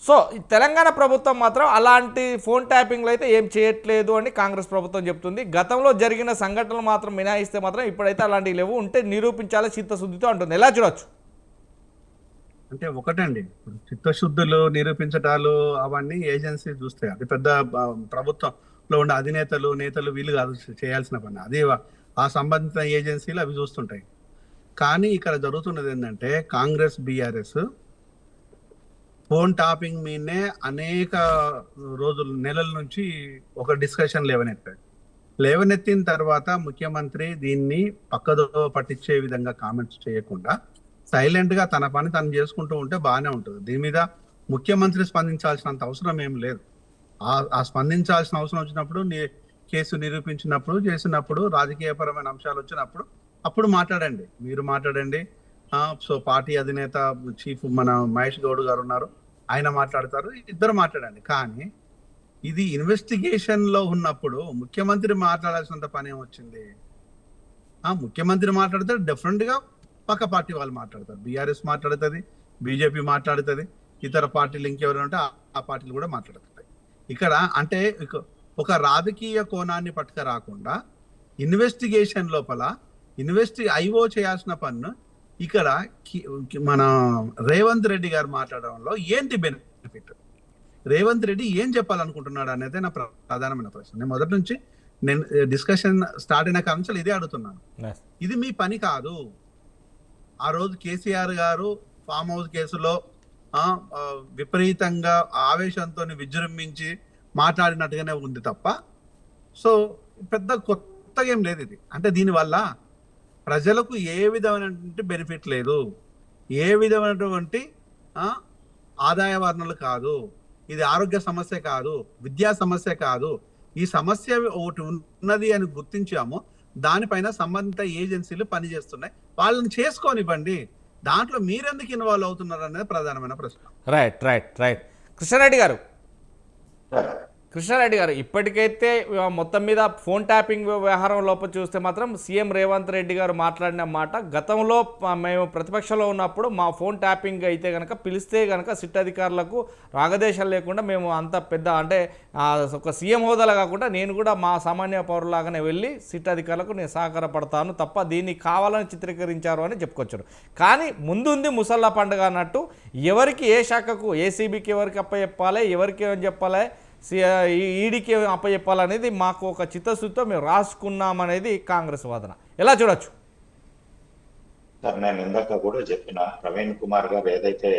సో తెలంగాణ ప్రభుత్వం మాత్రం అలాంటి ఫోన్ ట్యాపింగ్లు అయితే ఏం చేయట్లేదు అని కాంగ్రెస్ ప్రభుత్వం చెప్తుంది. గతంలో జరిగిన సంఘటనలు మాత్రం మినహాయిస్తే మాత్రం ఇప్పుడైతే అలాంటివి లేవు, ఉంటే నిరూపించాలి చిత్తశుద్ధితో అంటుంది. ఎలా చూడొచ్చు? అంటే ఒకటండి, చిత్తశుద్ధులు నిరూపించటాలు అవన్నీ ఏజెన్సీ చూస్తాయి. అది పెద్ద ప్రభుత్వంలో ఉండే నేతలు వీళ్ళు కాదు చేయాల్సిన పని. అది ఆ సంబంధిత ఏజెన్సీలు అవి చూస్తుంటాయి. కానీ ఇక్కడ జరుగుతున్నది ఏంటంటే, కాంగ్రెస్ బీఆర్ఎస్ ఫోన్ టాపింగ్ మీదనే అనేక రోజులు నెలల నుంచి ఒక డిస్కషన్ లేవనెత్తిన తర్వాత ముఖ్యమంత్రి దీన్ని పక్కదో పట్టించే విధంగా కామెంట్స్ చేయకుండా సైలెంట్ గా తన పని తను చేసుకుంటూ ఉంటే బాగానే ఉంటుంది. దీని మీద ముఖ్యమంత్రి స్పందించాల్సినంత అవసరం ఏం లేదు. ఆ స్పందించాల్సిన అవసరం వచ్చినప్పుడు కేసు నిరూపించినప్పుడు చేసినప్పుడు రాజకీయపరమైన అంశాలు వచ్చినప్పుడు అప్పుడు మాట్లాడండి, మీరు మాట్లాడండి. సో పార్టీ అధినేత చీఫ్ మన మహేష్ గౌడ్ గారు ఉన్నారు, ఆయన మాట్లాడతారు, ఇద్దరు మాట్లాడండి. కానీ ఇది ఇన్వెస్టిగేషన్ లో ఉన్నప్పుడు ముఖ్యమంత్రి మాట్లాడాల్సినంత పని ఏమొచ్చింది? ముఖ్యమంత్రి మాట్లాడితే డిఫరెంట్ గా పక్క పార్టీ వాళ్ళు మాట్లాడతారు, బీఆర్ఎస్ మాట్లాడుతుంది, బీజేపీ మాట్లాడుతుంది, ఇతర పార్టీలు ఇంకెవరైనా ఉంటే ఆ పార్టీలు కూడా మాట్లాడుతాయి. ఇక్కడ అంటే ఒక రాజకీయ కోణాన్ని పట్టుక రాకుండా ఇన్వెస్టిగేషన్ లోపల ఐఓ చేయాల్సిన పన్ను ఇక్కడ మన రేవంత్ రెడ్డి గారు మాట్లాడడంలో ఏంటి బెనిఫిట్? రేవంత్ రెడ్డి ఏం చెప్పాలనుకుంటున్నాడు అనేది నా ప్రధానమైన ప్రశ్న. నేను మొదటి నుంచి డిస్కషన్ స్టార్ట్ అయిన కాంక్షలు ఇదే అడుగుతున్నాను. ఇది మీ పని కాదు. ఆ రోజు కేసీఆర్ గారు ఫామ్ హౌస్ కేసులో విపరీతంగా ఆవేశంతో విజృంభించి మాట్లాడినట్టుగానే ఉంది తప్ప సో పెద్ద కొత్తగా ఏం లేదు ఇది. అంటే దీనివల్ల ప్రజలకు ఏ విధమైనటువంటి బెనిఫిట్ లేదు, ఏ విధమైనటువంటి ఆదాయ వనరులు కాదు, ఇది ఆరోగ్య సమస్య కాదు, విద్యా సమస్య కాదు. ఈ సమస్య ఒకటి ఉన్నది అని గుర్తించాము, దానిపైన సంబంధిత ఏజెన్సీలు పనిచేస్తున్నాయి, వాళ్ళని చేసుకోనివ్వండి. దాంట్లో మీరెందుకు ఇన్వాల్వ్ అవుతున్నారు అనేది ప్రధానమైన ప్రశ్న. రైట్ కృష్ణారెడ్డి గారు ఇప్పటికైతే మొత్తం మీద ఫోన్ ట్యాపింగ్ వ్యవహారం లోపల చూస్తే మాత్రం సీఎం రేవంత్ రెడ్డి గారు మాట్లాడిన మాట, గతంలో మేము ప్రతిపక్షంలో ఉన్నప్పుడు మా ఫోన్ ట్యాపింగ్ అయితే కనుక పిలిస్తే కనుక సిట్ అధికారులకు రాగదేశాలు లేకుండా మేము అంత పెద్ద అంటే ఒక సీఎం హోదాలో కాకుండా నేను కూడా మా సామాన్య పౌరులాగానే వెళ్ళి సిట్ అధికారులకు నేను సహకారపడతాను తప్ప దీన్ని కావాలని చిత్రీకరించారు అని చెప్పుకొచ్చారు. కానీ ముందుంది ముసల్లా పండుగ అన్నట్టు ఎవరికి ఏ శాఖకు ఏసీబీకి ఎవరికి అప్పచెప్పాలి, ఎవరికి ఏమని చెప్పాలి, ఈడీకి అప్పచెప్పాలనేది మాకు ఒక చిత్తశుద్ధితో మేము రాసుకున్నామనేది కాంగ్రెస్ వాదన. ఎలా చూడొచ్చు సార్? నేను ఇందాక కూడా చెప్పిన ప్రవీణ్ కుమార్ గారు ఏదైతే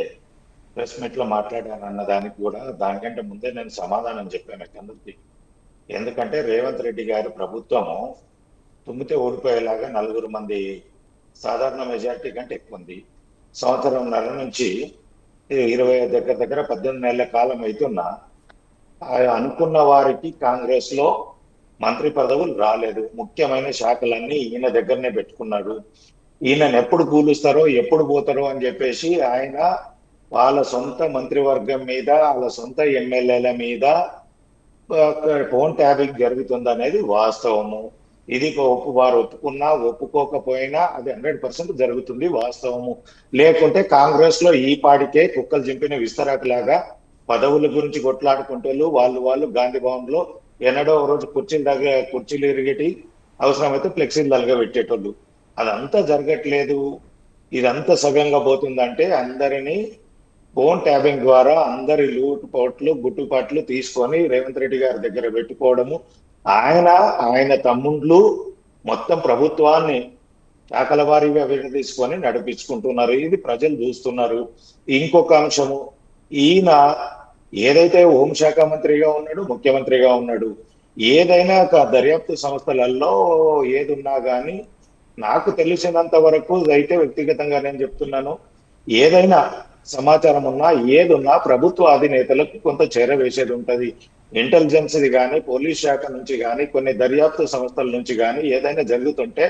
ప్రెస్ మీట్ లో మాట్లాడారన్న దానికి కూడా దానికంటే ముందే నేను సమాధానం చెప్పాను అందరికీ. ఎందుకంటే రేవంత్ రెడ్డి గారి ప్రభుత్వము తుమ్మితే ఓడిపోయేలాగా 4 మంది సాధారణ మెజారిటీ కంటే ఎక్కువ ఉంది. సంవత్సరంన్నర నుంచి 20 దగ్గర 18 నెలల కాలం అవుతున్నా అనుకున్న వారికి కాంగ్రెస్ లో మంత్రి పదవులు రాలేదు. ముఖ్యమైన శాఖలన్నీ ఈయన దగ్గరనే పెట్టుకున్నాడు. ఈయనను ఎప్పుడు కూలుస్తారో ఎప్పుడు పోతారో అని చెప్పేసి ఆయన వాళ్ళ సొంత మంత్రివర్గం మీద వాళ్ళ సొంత ఎమ్మెల్యేల మీద ఫోన్ ట్యాపింగ్ జరుగుతుంది అనేది వాస్తవము. ఇది వారు ఒప్పుకున్నా ఒప్పుకోకపోయినా అది 100% జరుగుతుంది, వాస్తవము. లేకుంటే కాంగ్రెస్ లో ఈ పాడికే కుక్కలు చింపిన విస్తరాకులాగా పదవుల గురించి కొట్లాడుకుంటూ వాళ్ళు గాంధీ భవన్ లో ఎన్నడో రోజు కుర్చీలు ఇరిగేటి, అవసరమైతే ఫ్లెక్సీలు తలగా పెట్టేటోళ్ళు. అదంతా జరగట్లేదు. ఇదంతా సవ్యంగా పోతుందంటే అందరినీ ఫోన్ ట్యాపింగ్ ద్వారా అందరి లూటుపోట్లు గుట్టుపాట్లు తీసుకొని రేవంత్ రెడ్డి గారి దగ్గర పెట్టుకోవడము, ఆయన తమ్ముళ్ళు మొత్తం ప్రభుత్వాన్ని శాఖల వారీగా విడదీసుకొని నడిపించుకుంటున్నారు. ఇది ప్రజలు చూస్తున్నారు. ఇంకొక అంశము, ఈయన ఏదైతే హోంశాఖ మంత్రిగా ఉన్నాడు, ముఖ్యమంత్రిగా ఉన్నాడు, ఏదైనా దర్యాప్తు సంస్థలలో ఏదున్నా కానీ నాకు తెలిసినంత వరకు అయితే వ్యక్తిగతంగా నేను చెప్తున్నాను, ఏదైనా సమాచారం ఉన్నా ఏదున్నా ప్రభుత్వ అధినేతలకు కొంత చేరవేసేది ఉంటది. ఇంటెలిజెన్స్ది కానీ పోలీస్ శాఖ నుంచి కానీ కొన్ని దర్యాప్తు సంస్థల నుంచి కానీ ఏదైనా జరుగుతుంటే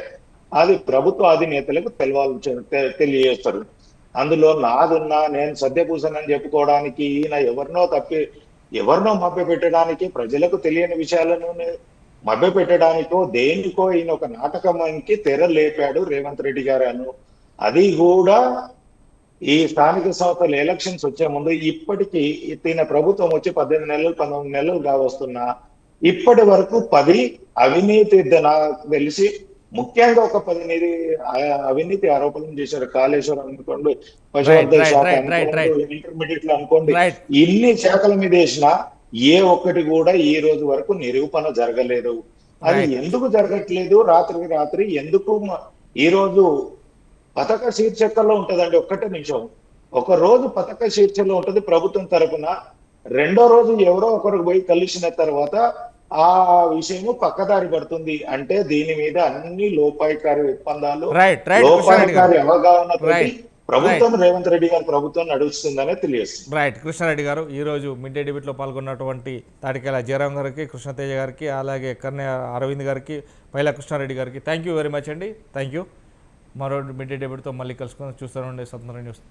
అది ప్రభుత్వ అధినేతలకు తెలియజేస్తారు. అందులో నాదున్నా నేను సద్యపూసనని చెప్పుకోవడానికి ఈయన ఎవరినో మభ్య పెట్టడానికి, ప్రజలకు తెలియని విషయాలను మభ్య పెట్టడానికో దేనికో ఈయన ఒక నాటకానికి తెర లేపాడు రేవంత్ రెడ్డి గారు. అది కూడా ఈ స్థానిక సంస్థల ఎలక్షన్స్ వచ్చే ముందు ఇప్పటికీ ఈయన ప్రభుత్వం వచ్చి 18 నెలలు 19 నెలలు కావస్తున్నా ఇప్పటి వరకు 10 అవినీతి నాకు తెలిసి ముఖ్యంగా ఒక 10 అవినీతి ఆరోపణలు చేశారు. కాళేశ్వరం అనుకోండి, పశువర్ధక శాఖ అనుకోండి, ఇంటర్మీడియట్ అనుకోండి, ఇన్ని శాఖల మీద వేసినా ఏ ఒక్కటి కూడా ఈ రోజు వరకు నిరూపణ జరగలేదు. అది ఎందుకు జరగట్లేదు? రాత్రికి రాత్రి ఎందుకు ఈ రోజు పథక శీర్షికల్లో ఉంటదండి. ఒక్కటే నిమిషం, ఒక రోజు పథక శీర్షికలో ఉంటది ప్రభుత్వం తరపున, రెండో రోజు ఎవరో ఒకరికి పోయి కలిసిన తర్వాత ఆ విషయము పక్కదారి పడుతుంది. అంటే దీని మీద అన్ని లోపాయికారి ఒప్పందాలు, లోపాయికారి అవగాహనతో ప్రభుత్వం రేవంత్ రెడ్డి గారి ప్రభుత్వం నడుస్తుందనే తెలియజేస్తుంది. రైట్ కృష్ణారెడ్డి గారు ఈరోజు మిడ్ డే డిబేట్లో పాల్గొన్నటువంటి తాటికేల జయరాం గారికి, కృష్ణతేజ గారికి, అలాగే కర్ణ్య అరవింద్ గారికి, పైలా కృష్ణారెడ్డి గారికి థ్యాంక్ యూ వెరీ మచ్ అండి. Thank you. మరో మిడ్ డే డిబేట్తో మళ్ళీ కలుసుకొని చూస్తూనే ఉండే స్వతంత్ర న్యూస్.